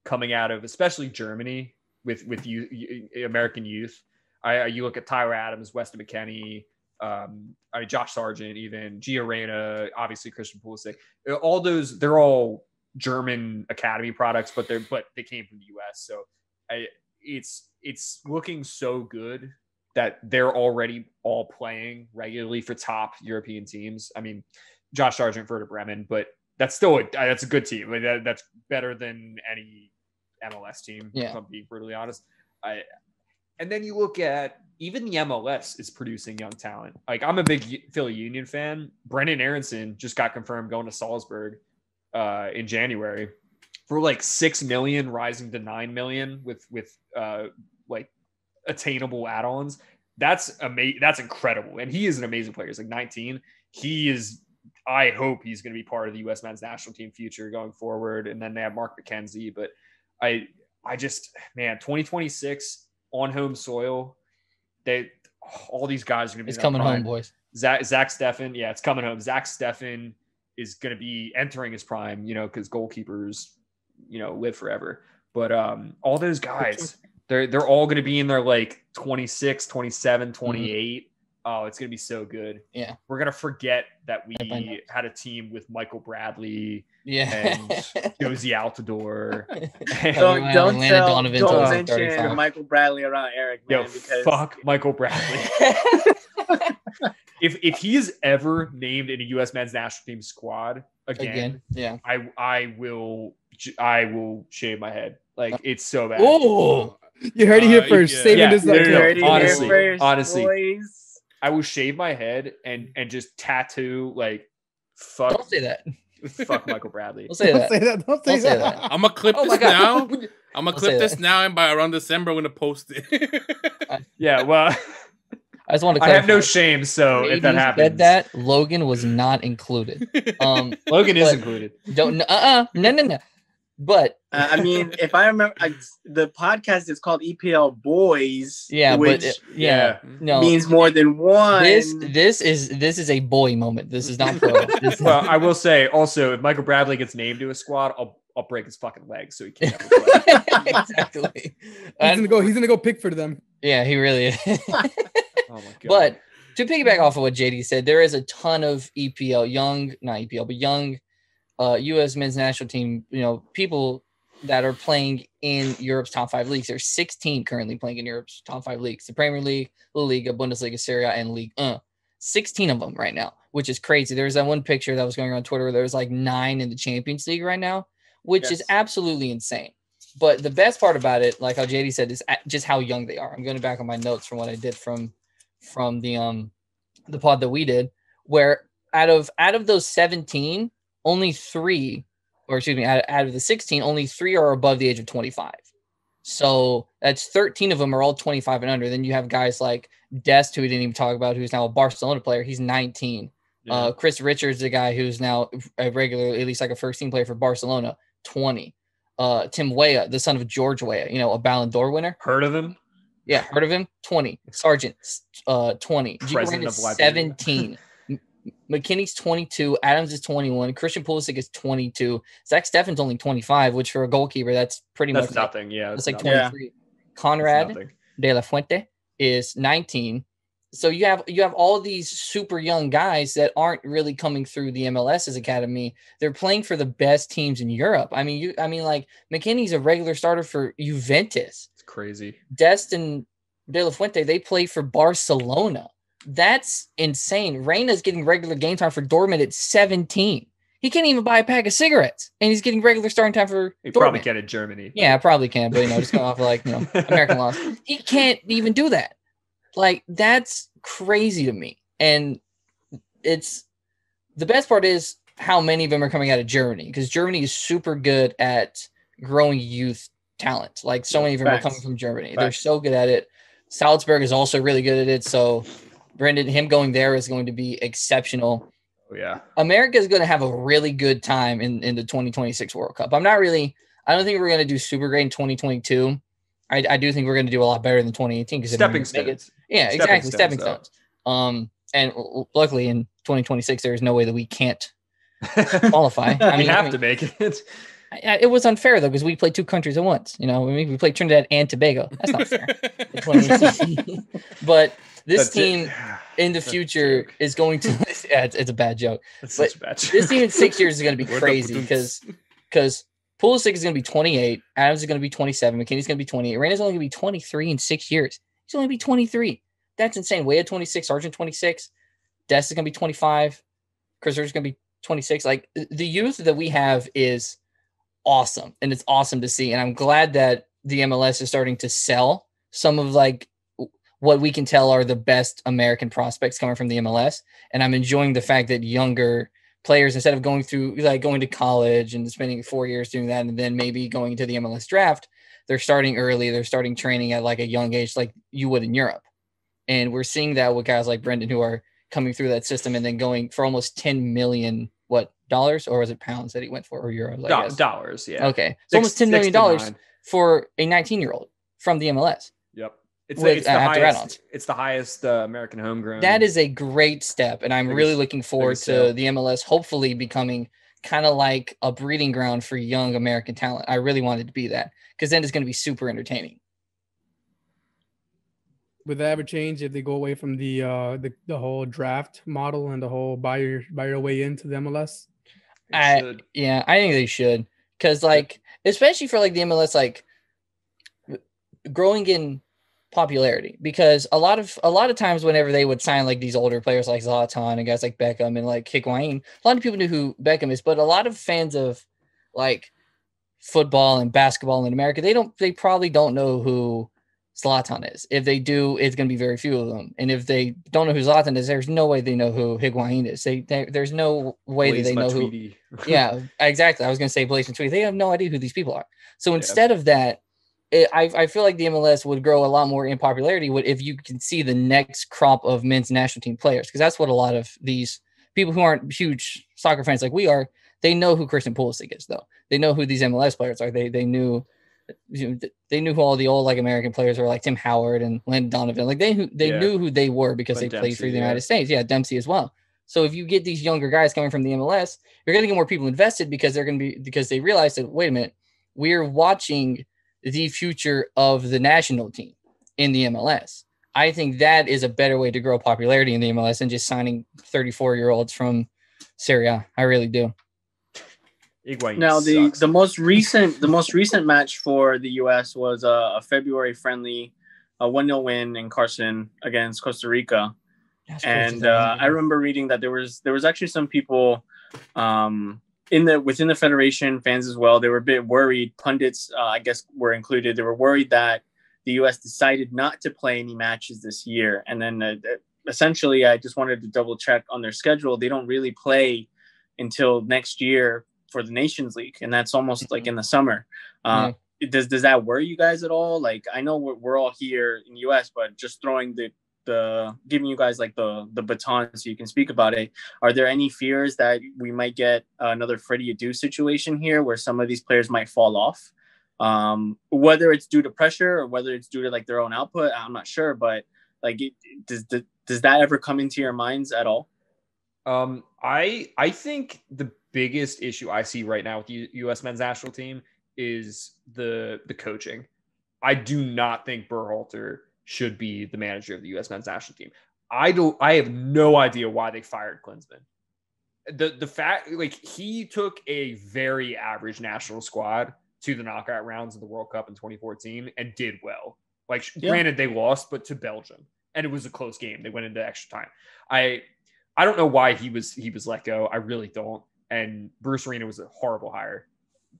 coming out of especially Germany with American youth. You look at Tyler Adams, Weston McKennie, Josh Sargent, even Gio Reyna, obviously Christian Pulisic. All those, they're all German academy products, but they came from the U.S. So it's looking so good that they're already all playing regularly for top European teams. I mean, Josh Sargent for Bremen, but that's still that's a good team. Like that's better than any MLS team. Yeah. If I'm being brutally honest. And then you look at even the MLS is producing young talent. Like I'm a big Philly Union fan. Brendan Aronson just got confirmed going to Salzburg in January for like $6 million, rising to $9 million with like attainable add-ons. That's amazing. That's incredible. And he is an amazing player. He's like 19. I hope he's going to be part of the U.S. men's national team future going forward. And then they have Mark McKenzie. But I just, man, 2026 on home soil, all these guys are going to be. It's coming home, boys. Zach Steffen. Yeah, it's coming home. Zach Steffen is going to be entering his prime, because goalkeepers, live forever. But all those guys, they're all going to be in their like 26, 27, 28. Mm-hmm. Oh, it's going to be so good. Yeah. We're going to forget that we had a team with Michael Bradley and Josie Altidore. Don't mention Michael Bradley around Eric, man. Because fuck Michael Bradley. If he is ever named in a U.S. men's national team squad again, I will shave my head. Like it's so bad. Oh, you heard it here first. Yeah. Saving this up. Honestly, boys. I will shave my head and just tattoo like fuck. Don't say that. Fuck Michael Bradley. Don't say that. Don't say that. I'm gonna clip this now. I'm gonna clip this now, and by around December, I'm gonna post it. Yeah, well, I just want to. I have no shame, so if that happens, said that Logan was not included. Logan is included. No. But I mean, if I remember, the podcast is called EPL Boys. Yeah, which no means more than one. This is a boy moment. This is not pro. Well, I will say also, if Michael Bradley gets named to a squad, I'll break his fucking legs so he can't ever play. Exactly. He's gonna go pick for them. Yeah, he really is. Oh my god. But to piggyback off of what JD said, there is a ton of young U.S. men's national team, people that are playing in Europe's top 5 leagues. There's 16 currently playing in Europe's top 5 leagues: the Premier League, La Liga, Bundesliga, Serie A, and League 16 of them right now, which is crazy. There's that one picture that was going around Twitter where there's like 9 in the Champions League right now, which is absolutely insane. But the best part about it, like how JD said, is just how young they are. I'm going back on my notes from what I did from the pod that we did, where out of those 17, only 3, or excuse me, out of the 16, only 3 are above the age of 25. So that's 13 of them are all 25 and under. Then you have guys like Dest, who we didn't even talk about, who's now a Barcelona player. He's 19. Yeah. Chris Richards, the guy who's now a regular, at least like a first team player for Barcelona, 20. Tim Weah, the son of George Weah, a Ballon d'Or winner. Heard of him? Yeah, heard of him. 20. Sargent, 20. President of 17. McKinney's 22. Adams is 21. Christian Pulisic is 22. Zach Steffen's only 25, which for a goalkeeper, that's pretty much nothing. Yeah, that's like 23. Yeah. Conrad de la Fuente is 19. So you have all these super young guys that aren't really coming through the MLS's academy. They're playing for the best teams in Europe. I mean, like McKinney's a regular starter for Juventus. It's crazy. Dest and De La Fuente, they play for Barcelona. That's insane. Reyna's getting regular game time for Dortmund at 17. He can't even buy a pack of cigarettes, and he's getting regular starting time for He Dortmund. Probably can in Germany. Yeah, probably can, but just going off of American laws. He can't even do that. Like, that's crazy to me. And it's the best part is how many of them are coming out of Germany, because Germany is super good at growing youth talent. Like, so many of them are coming from Germany. They're so good at it. Salzburg is also really good at it. So Brendan, him going there is going to be exceptional. Oh, yeah. America is going to have a really good time in the 2026 World Cup. I don't think we're going to do super great in 2022. I do think we're going to do a lot better than 2018 because stepping stones. Yeah, exactly. Stepping stones. And luckily in 2026, there's no way that we can't qualify. We have to make it. It was unfair though, because we played two countries at once. We played Trinidad and Tobago. That's not fair. But this team in the future is going to. Yeah, it's a bad joke. That's such a bad joke. This team in 6 years is going to be crazy because Pulisic is going to be 28, Adams is going to be 27, McKinney's going to be 28, Reyna's only going to be 23 in 6 years. He's only going to be 23. That's insane. Weah 26, Sargent 26, Dest is going to be 25, Chris Richards is going to be 26. Like, the youth that we have is awesome, and it's awesome to see. And I'm glad that the MLS is starting to sell some of what we can tell are the best American prospects coming from the MLS. And I'm enjoying the fact that younger players, instead of going to college and spending 4 years doing that and then maybe going to the MLS draft, they're starting early. They're starting training at like a young age, like you would in Europe. And we're seeing that with guys like Brendan who are coming through that system and then going for almost 10 million, dollars, or was it pounds that he went for, or euros? Dollars, yeah. Okay. It's almost $10 million for a 19-year-old from the MLS. Yep. It's the highest American homegrown. That is a great step, and I'm really looking forward to the MLS hopefully becoming kind of like a breeding ground for young American talent. I really want it to be that, because then it's going to be super entertaining. Would that ever change if they go away from the whole draft model and the whole buy your way into the MLS? I think they should, because especially for the MLS, growing in popularity, because a lot of times whenever they would sign these older players like Zlatan and guys like Beckham and Higuain, a lot of people knew who Beckham is, but a lot of fans of football and basketball in America, they probably don't know who Zlatan is. If they do, it's going to be very few of them. And if they don't know who Zlatan is, there's no way they know who Higuain is. There's no way that they know who. Yeah, exactly. I was going to say Blaise Matuidi. They have no idea who these people are. So instead of that, I feel like the MLS would grow a lot more in popularity if you can see the next crop of men's national team players, because that's what a lot of these people who aren't huge soccer fans like we are, they know who Christian Pulisic is, though. They know who these MLS players are. They knew who all the old American players were, like Tim Howard and Landon Donovan. They knew who they were because they played for the United States. Yeah, Dempsey as well. So if you get these younger guys coming from the MLS, you're going to get more people invested because they realize that, wait a minute, we're watching the future of the national team in the MLS. I think that is a better way to grow popularity in the MLS than just signing 34-year-olds from Serie A. I really do. Now, the most recent match for the U.S. was a February friendly, a 1-0 win in Carson against Costa Rica. And I remember reading that there was actually some people within the federation, fans as well. They were a bit worried. Pundits, I guess, were included. They were worried that the U.S. decided not to play any matches this year. And then essentially, I just wanted to double check on their schedule. They don't really play until next year for the Nations League, and that's almost in the summer. does that worry you guys at all? Like, I know we're all here in the US, but just throwing the giving you guys like the baton so you can speak about it. Are there any fears that we might get another Freddie Adu situation here where some of these players might fall off? Whether it's due to pressure or whether it's due to like their own output, I'm not sure, but like, does that ever come into your minds at all? I think the biggest issue I see right now with the U.S. men's national team is the coaching. I do not think Berhalter should be the manager of the U.S. men's national team. I have no idea why they fired Klinsmann. The fact, like, he took a very average national squad to the knockout rounds of the World Cup in 2014 and did well. Like, granted, they lost, but to Belgium, and it was a close game. They went into extra time. I don't know why he was let go. I really don't. And Bruce Arena was a horrible hire.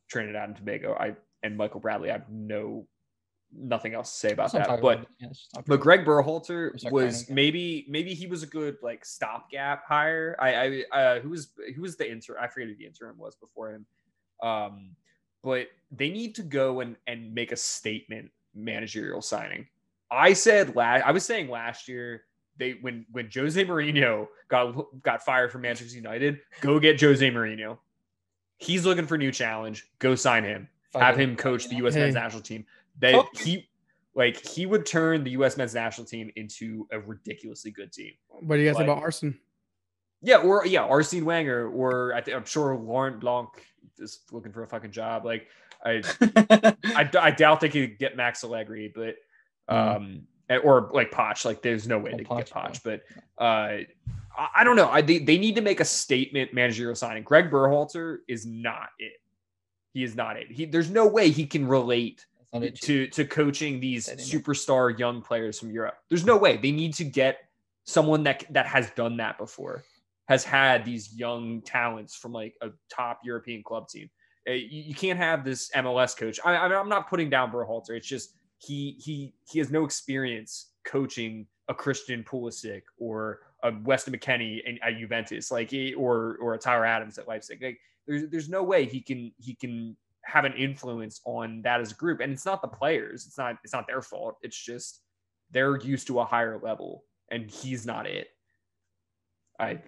Trinidad and Tobago. And Michael Bradley. I have nothing else to say about that. But Greg Berhalter was maybe he was a good like stopgap hire. Who was the interim? I forget who the interim was before him. But they need to go and make a statement managerial signing. I was saying last year, when Jose Mourinho got fired from Manchester United, go get Jose Mourinho. He's looking for a new challenge. Go sign him. Have him coach the U.S. men's national team. He would turn the U.S. men's national team into a ridiculously good team. What do you guys say about Arsene? Arsene Wenger, or I'm sure Laurent Blanc is looking for a fucking job. Like I doubt they could get Max Allegri, but or like Poch. Like there's no way they can get Poch. But I don't know. They need to make a statement managerial signing. Greg Berhalter is not it. He is not it. There's no way he can relate to coaching these superstar young players from Europe. There's no way. They need to get someone that has done that before, has had these young talents from like a top European club team. You can't have this MLS coach. I'm not putting down Berhalter. It's just he has no experience coaching a Christian Pulisic or a Weston McKennie at Juventus, like or a Tyler Adams at Leipzig. Like there's no way he can have an influence on that as a group. And it's not the players. It's not their fault. It's just they're used to a higher level, and he's not it. I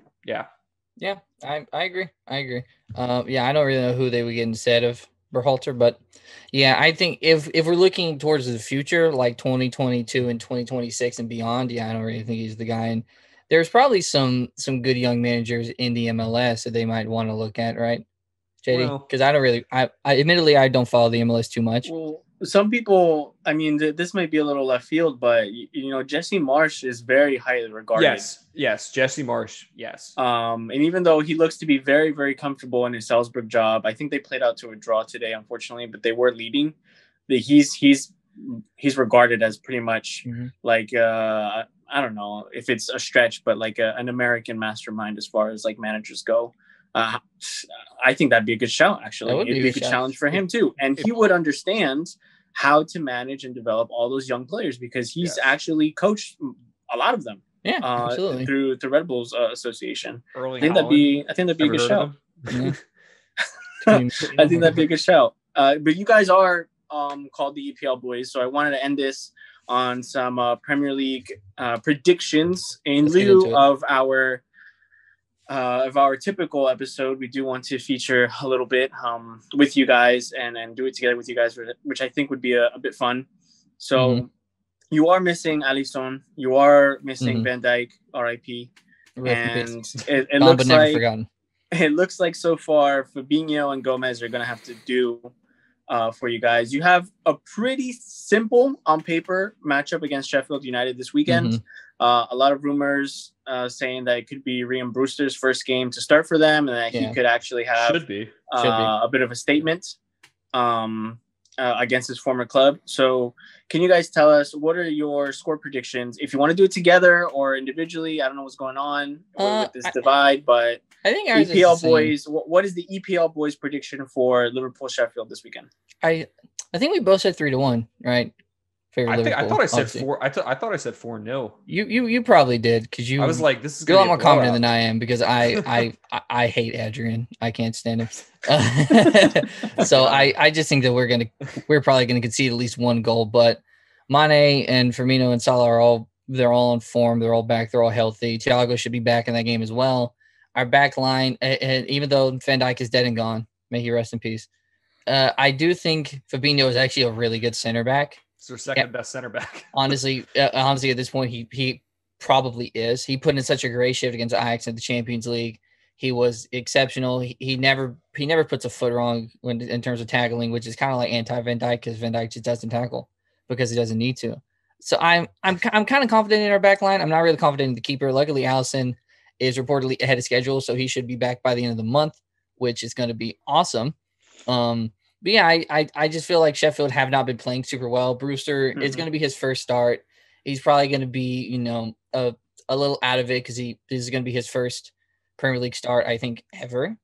agree. I don't really know who they would get instead of Berhalter, but yeah, I think if we're looking towards the future, like 2022 and 2026 and beyond, I don't really think he's the guy. And there's probably some good young managers in the MLS that they might want to look at, right, JD? Because I admittedly I don't follow the MLS too much. Well, some people, I mean, this might be a little left field, but Jesse Marsch is very highly regarded. Yes, Jesse Marsch, yes. And even though he looks to be very, very comfortable in his Salzburg job, I think they played out to a draw today, unfortunately, but they were leading. He's regarded as pretty much like I don't know if it's a stretch, but like an American mastermind as far as like managers go. I think that'd be a good shout. Actually, it'd be a good challenge for him too, and he would understand how to manage and develop all those young players because he's actually coached a lot of them. Yeah, absolutely. Through the Red Bulls Association. I think that'd be a good shout. Yeah. I think that'd be a good shout. But you guys are called the EPL Boys, so I wanted to end this on some Premier League predictions in lieu of our typical episode. We do want to feature a little bit with you guys and do it together with you guys, which I think would be a bit fun. So you are missing Alisson, you are missing Van Dijk, RIP, and it looks like so far Fabinho and Gomez are going to have to do for you guys. You have a pretty simple on paper matchup against Sheffield United this weekend. A lot of rumors saying that it could be Ryan Brewster's first game to start for them, and that he could actually have a bit of a statement against his former club. So can you guys tell us what are your score predictions? If you want to do it together or individually, I don't know what's going on with this divide, but I think EPL Boys, what is the EPL Boys prediction for Liverpool Sheffield this weekend? I think we both said 3-1, right? Liverpool. I thought I said obviously. 4. I thought I said 4-0. You probably did because you. I was like, this is a lot more confident than I am because I hate Adrian. I can't stand him. So I just think that we're probably gonna concede at least one goal. But Mane and Firmino and Salah they're all in form. They're all back. They're all healthy. Thiago should be back in that game as well. Our back line, and even though Van Dijk is dead and gone, may he rest in peace. I do think Fabinho is actually a really good center back. It's their second best center back. honestly, at this point, he probably is. He put in such a great shift against Ajax in the Champions League. He was exceptional. He never puts a foot wrong in terms of tackling, which is kind of like anti-Van Dijk because Van Dijk just doesn't tackle because he doesn't need to. So I'm kind of confident in our back line. I'm not really confident in the keeper. Luckily, Alisson is reportedly ahead of schedule, so he should be back by the end of the month, which is going to be awesome. But yeah, I just feel like Sheffield have not been playing super well. Brewster is going to be his first start. He's probably going to be, a little out of it because this is going to be his first Premier League start, I think, ever.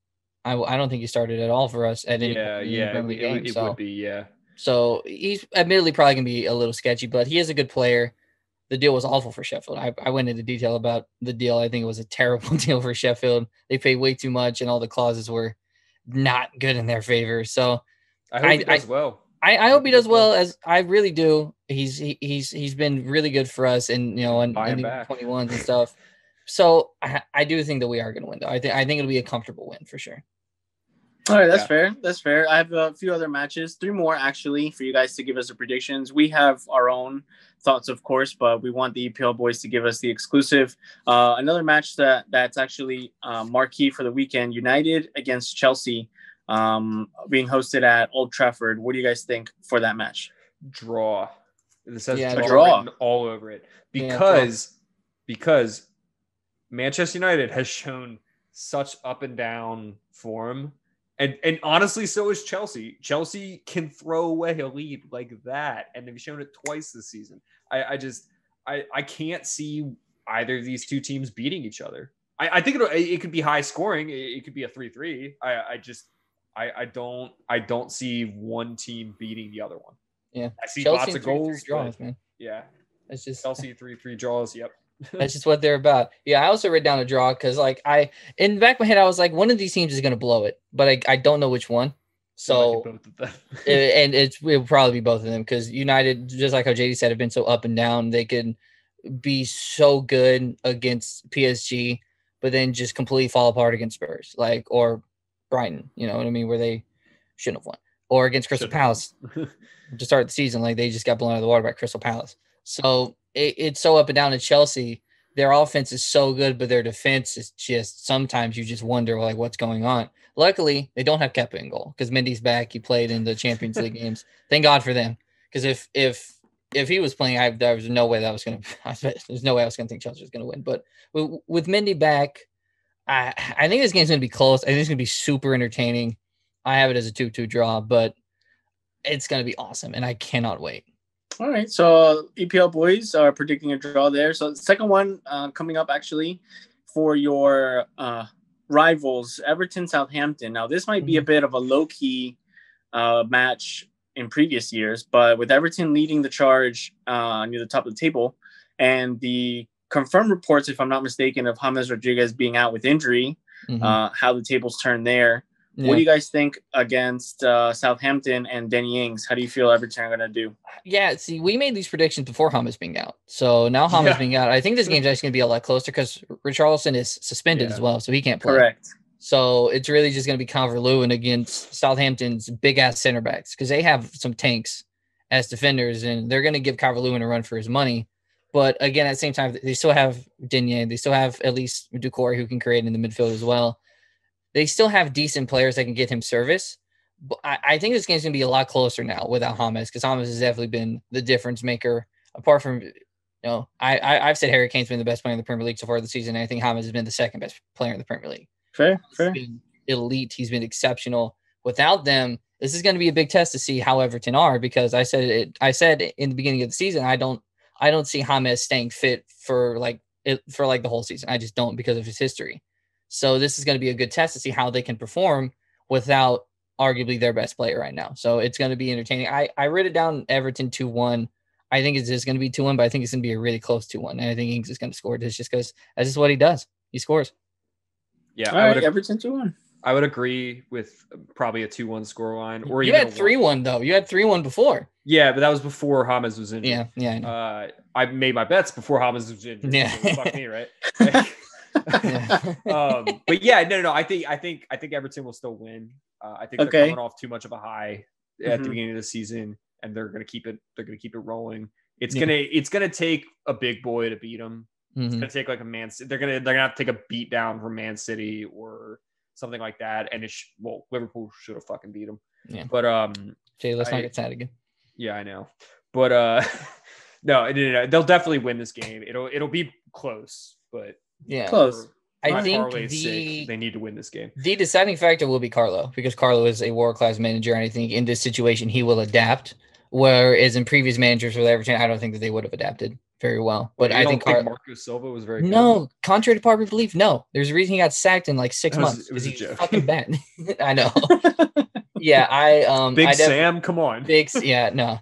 I don't think he started at all for us at any Premier League game. It would be, yeah. So he's admittedly probably going to be a little sketchy, but he is a good player. The deal was awful for Sheffield. I went into detail about the deal. I think it was a terrible deal for Sheffield. They paid way too much, and all the clauses were not good in their favor. So I hope he does well. I hope he does well, as I really do. He's been really good for us, and in the 21s and stuff. So I do think that we are going to win, though. I think it'll be a comfortable win for sure. All right, that's fair. That's fair. I have a few other matches, 3 more actually, for you guys to give us the predictions. We have our own thoughts, of course, but we want the EPL boys to give us the exclusive. Another match that's actually marquee for the weekend: United against Chelsea, being hosted at Old Trafford. What do you guys think for that match? Draw. It says draw all over it because Manchester United has shown such up and down form. And honestly, so is Chelsea. Chelsea can throw away a lead like that, and they've shown it twice this season. I can't see either of these two teams beating each other. I think it could be high scoring. It could be a 3-3. I don't see one team beating the other one. Yeah, I see Chelsea lots of goals. Draws, man. Yeah, it's just Chelsea 3-3 draws. Yep. That's just what they're about. Yeah, I also read down a draw because, in the back of my head, I was like, one of these teams is going to blow it, but I don't know which one. So, both of them. It'll probably be both of them because United, just like how JD said, have been so up and down. They can be so good against PSG, but then just completely fall apart against Spurs, or Brighton. You know what I mean? Where they shouldn't have won, or against Crystal Palace to start the season, they just got blown out of the water by Crystal Palace. So it's so up and down in Chelsea. Their offense is so good, but their defense is just sometimes you just wonder what's going on. Luckily, they don't have Kepa in goal because Mendy's back. He played in the Champions League games. Thank God for them. Because if he was playing, there was no way that was going to. There's no way I was going to think Chelsea was going to win. But with Mendy back, I think this game's going to be close. I think it's going to be super entertaining. I have it as a 2-2 draw, but it's going to be awesome, and I cannot wait. All right, so EPL boys are predicting a draw there. So the second one coming up actually for your rivals, Everton-Southampton. Now, this might be a bit of a low-key match in previous years, but with Everton leading the charge near the top of the table and the confirmed reports, if I'm not mistaken, of James Rodriguez being out with injury, how the tables turn there. Yeah. What do you guys think against Southampton and Danny Ings? How do you feel Everton are going to do? Yeah, see, we made these predictions before James being out. So now James being out, I think this game's actually going to be a lot closer because Richarlison is suspended as well, so he can't play. Correct. So it's really just going to be Calvert-Lewin against Southampton's big-ass center backs because they have some tanks as defenders, and they're going to give Calvert-Lewin a run for his money. But again, at the same time, they still have Digne. They still have at least Doucouré who can create in the midfield as well. They still have decent players that can get him service. But I think this game's going to be a lot closer now without James because James has definitely been the difference maker. Apart from, I've said Harry Kane's been the best player in the Premier League so far this season. And I think James has been the second best player in the Premier League. Fair. He's been elite. He's been exceptional. Without them, this is going to be a big test to see how Everton are because I said in the beginning of the season, I don't see James staying fit for the whole season. I just don't because of his history. So this is going to be a good test to see how they can perform without arguably their best player right now. So it's going to be entertaining. I wrote it down Everton 2-1. I think it's just going to be 2-1, but I think it's going to be a really close 2-1. And I think Ings is going to score this just because that's just what he does. He scores. Yeah, All right, Everton 2-1. I would agree with probably a 2-1 scoreline. Or you had 3-1 though. You had 3-1 before. Yeah, but that was before James was injured. Yeah, I know. I made my bets before James was injured. Yeah, so fuck me, right? But yeah, no. I think Everton will still win. I think they're coming off too much of a high at the beginning of the season, and they're gonna keep it. They're gonna keep it rolling. It's gonna take a big boy to beat them. It's gonna take like a Man City. They're gonna have to take a beat down from Man City or something like that. And Liverpool should have fucking beat them. Yeah. But Jay, let's not get sad again. Yeah, I know. But no, they'll definitely win this game. It'll be close, but close. I think they need to win this game. The deciding factor will be Carlo, because Carlo is a world-class manager, and I think in this situation he will adapt. Whereas in previous managers with Everton, I don't think that they would have adapted very well. But I think Marco Silva was very good. No, contrary to popular belief, no. There's a reason he got sacked in like 6 months. It was a joke. Fucking bad. I know. Yeah, Big Sam, come on. No.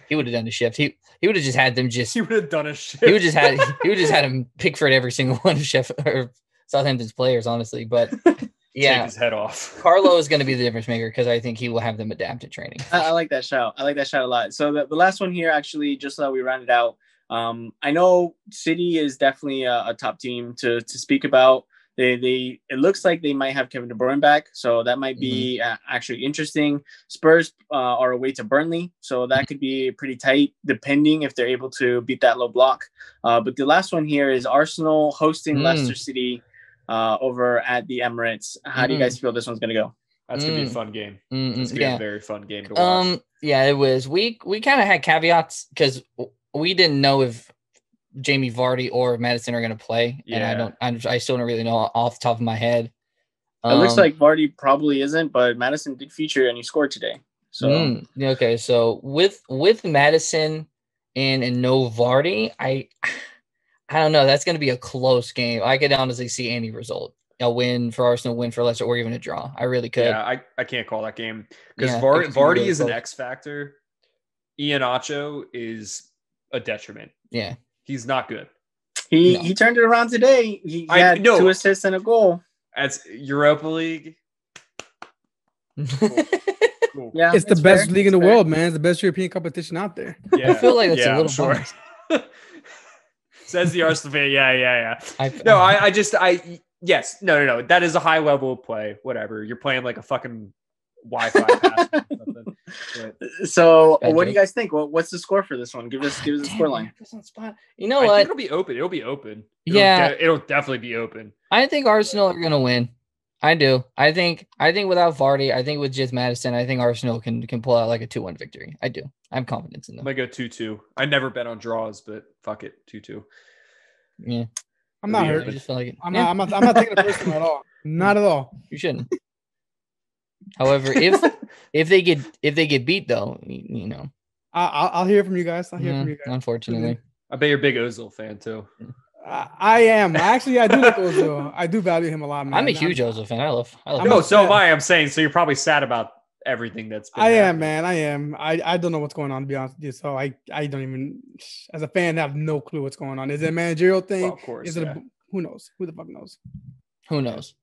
He would have done a shift. He would have just had them just. He would have done a shift. He would just had him Pickford every single one of Southampton's players, honestly. But yeah, take his head off. Carlo is going to be the difference maker because I think he will have them adapt to training. I like that shout. I like that shout a lot. So the last one here, actually, just so that we round it out. I know City is definitely a top team to speak about. It looks like they might have Kevin De Bruyne back, so that might be actually interesting. Spurs are away to Burnley, so that could be pretty tight, depending if they're able to beat that low block. But the last one here is Arsenal hosting Leicester City over at the Emirates. How do you guys feel this one's going to go? That's going to be a fun game. It's going to be a very fun game to watch. Yeah, it was. We kind of had caveats because we didn't know if Jamie Vardy or Maddison are going to play, and I still don't really know off the top of my head. It looks like Vardy probably isn't, but Maddison did feature and he scored today. So okay, so with Maddison and no Vardy, I don't know. That's going to be a close game. I could honestly see any result. A win for Arsenal, win for Leicester, or even a draw. I really could. Yeah, I can't call that game because Vardy really is an X factor. Iheanacho is a detriment. Yeah. He's not good. He turned it around today. He had 2 assists and a goal. That's Europa League. Cool. Yeah, it's the best league in the world, man. It's the best European competition out there. Yeah. I feel like that's a little short. Says the Arsenal fan. Yeah. No. That is a high level of play. Whatever. You're playing like a fucking Wi-Fi password or something. So what do you guys think? What's the score for this one? Give us a score line. You know what? I think it'll be open. It'll definitely be open. I think Arsenal are gonna win. I do. I think without Vardy, I think with just Maddison, I think Arsenal can pull out like a 2-1 victory. I do. I have confidence in them. I might go 2-2. I never bet on draws, but fuck it, 2-2. Yeah. I'm not hurt. I just feel like it. I'm not taking it personal at all. Not at all. You shouldn't. However, if they get beat though, you know, I'll hear from you guys. Unfortunately, I bet you're a big Ozil fan too. I am. Actually, I do like Ozil. I do value him a lot, man. I'm a huge Ozil fan. I love so am I. I'm saying so. You're probably sad about everything that's been am, man. I am. I don't know what's going on, to be honest with you. So I don't even, as a fan, have no clue what's going on. Is it a managerial thing? Well, of course. Is it who knows? Who the fuck knows? Who knows?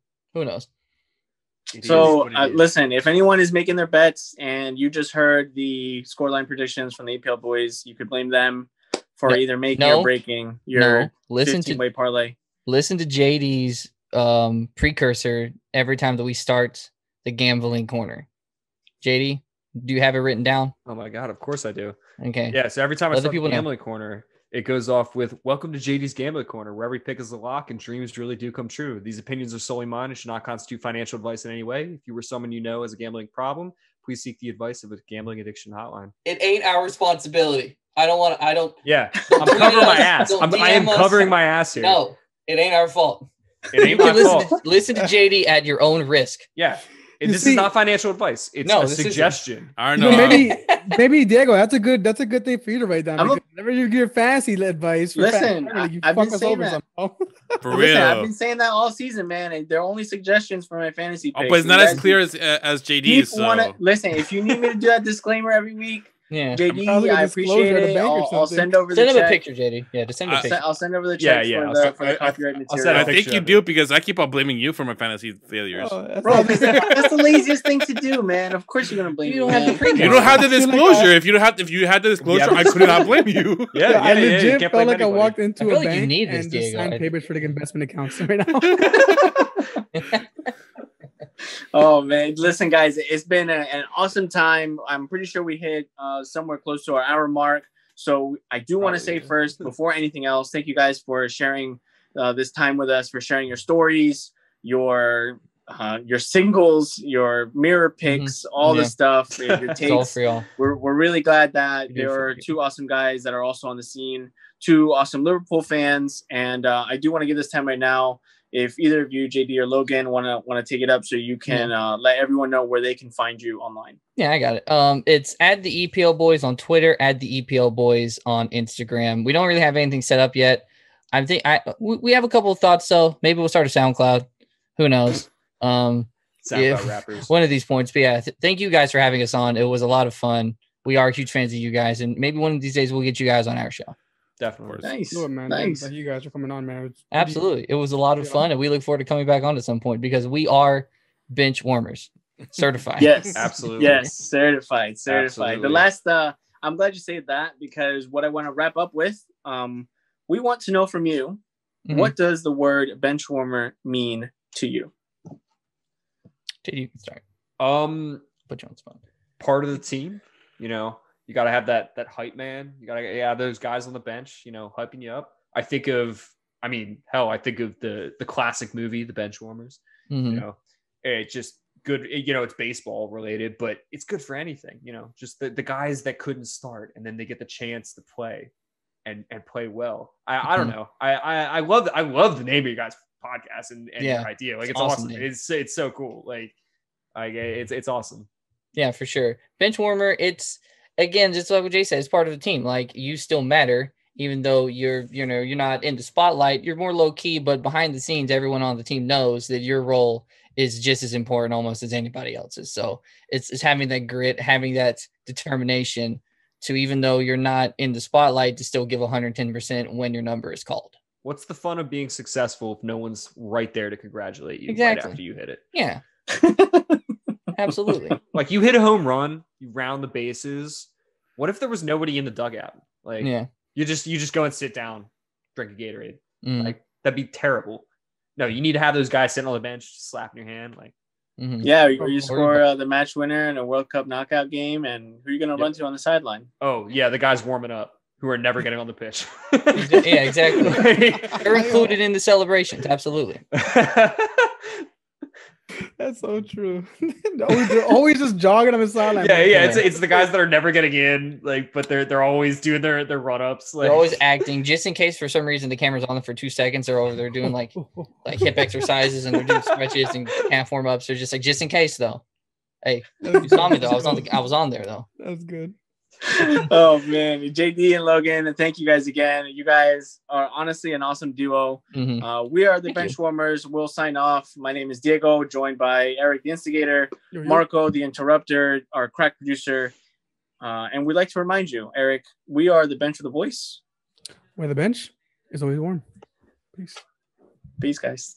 So listen, if anyone is making their bets and you just heard the scoreline predictions from the EPL Boys, you could blame them for either making or breaking your 15-way parlay. Listen to JD's precursor every time that we start the gambling corner. JD, do you have it written down? Oh my God, of course I do. Okay. Yeah, so every time I start the gambling corner, it goes off with "Welcome to JD's Gambling Corner, where every pick is a lock and dreams really do come true. These opinions are solely mine and should not constitute financial advice in any way. If you or someone you know has a gambling problem, please seek the advice of a gambling addiction hotline." It ain't our responsibility. I don't. Yeah, I'm covering my ass. I am covering my ass here. No, it ain't our fault. It ain't my fault. Listen to JD at your own risk. Yeah. This is not financial advice. It's a suggestion. I don't know. Maybe Diego, that's a good thing for you to write down. Whenever you give fantasy advice, I've been saying that. For real, I've been saying that all season, man. And they're only suggestions for my fantasy picks. But it's not as clear as JD. Listen, if you need me to do that disclaimer every week, Yeah. JD, I appreciate it. I'll send over send the him check. a picture, JD. Yeah, just send him a picture. I'll send over the check for the copyright material. I think you do because I keep on blaming you for my fantasy failures. Bro, that's the laziest thing to do, man. Of course you're gonna blame me. You don't have the disclosure. If you had the disclosure, I could not blame you. I legit felt like I walked into a bank and just signed papers for the investment accounts right now. Oh man, listen guys, it's been an awesome time. I'm pretty sure we hit somewhere close to our hour mark. So I do want to say first, before anything else, thank you guys for sharing this time with us, for sharing your stories, your singles, your mirror picks, all the stuff, your takes. We're really glad that there are two awesome guys that are also on the scene, two awesome Liverpool fans, and I do want to give this time right now. If either of you, JD or Logan, want to take it up, so you can let everyone know where they can find you online. Yeah, I got it. It's at the EPL Boys on Twitter, at the EPL Boys on Instagram. We don't really have anything set up yet. We have a couple of thoughts, so maybe we'll start a SoundCloud. Who knows? SoundCloud rappers. One of these points. But yeah, thank you guys for having us on. It was a lot of fun. We are huge fans of you guys, and maybe one of these days we'll get you guys on our show. Definitely. Nice. Man. Nice. Thank you guys for coming on, man. Absolutely. It was a lot of fun, and we look forward to coming back on at some point because we are Benchwarmers certified. Yes. Absolutely. Yes. Certified. Absolutely. The last, I'm glad you said that because what I want to wrap up with, we want to know from you, what does the word benchwarmer mean to you? JD, you can start. Put you on the spot. Part of the team, you got to have that hype man. You got to have those guys on the bench, hyping you up. I think of the classic movie, The Benchwarmers. It's just good. It's baseball related, but it's good for anything. Just the guys that couldn't start and then they get the chance to play and play well. I don't know. I love the name of your guys' podcast and your idea. Like it's awesome. It's so cool. It's awesome. Yeah, for sure. Benchwarmer. Again, just like what Jay said, it's part of the team. Like you still matter, even though you're not in the spotlight. You're more low key, but behind the scenes, everyone on the team knows that your role is just as important almost as anybody else's. So it's having that grit, having that determination to, even though you're not in the spotlight, to still give 110% when your number is called. What's the fun of being successful if no one's right there to congratulate you right after you hit it? Yeah. Absolutely. Like you hit a home run, you round the bases. What if there was nobody in the dugout? You just go and sit down, drink a Gatorade. Like that'd be terrible. No, you need to have those guys sitting on the bench, just slapping your hand. Yeah, or you score the match winner in a World Cup knockout game, and who are you going to run to on the sideline? Oh yeah, the guys warming up who are never getting on the pitch. Yeah, exactly. They're included in the celebrations. Absolutely. That's so true. They're always just jogging on the sideline. Yeah. It's the guys that are never getting in, but they're always doing their run ups. They're always acting just in case for some reason the camera's on them for 2 seconds. They're over there doing like hip exercises and they're doing stretches and calf warm ups. They're just like, just in case though. Hey, you saw me though. I was on there though. That's good. Oh man, JD and Logan, thank you guys again. You guys are honestly an awesome duo. We are the Benchwarmers. We'll sign off. My name is Diego, joined by Eric the Instigator, Marco the Interrupter, our crack producer, and we'd like to remind you, Eric, we are the Bench of the Voice, where the bench is always warm. Peace guys.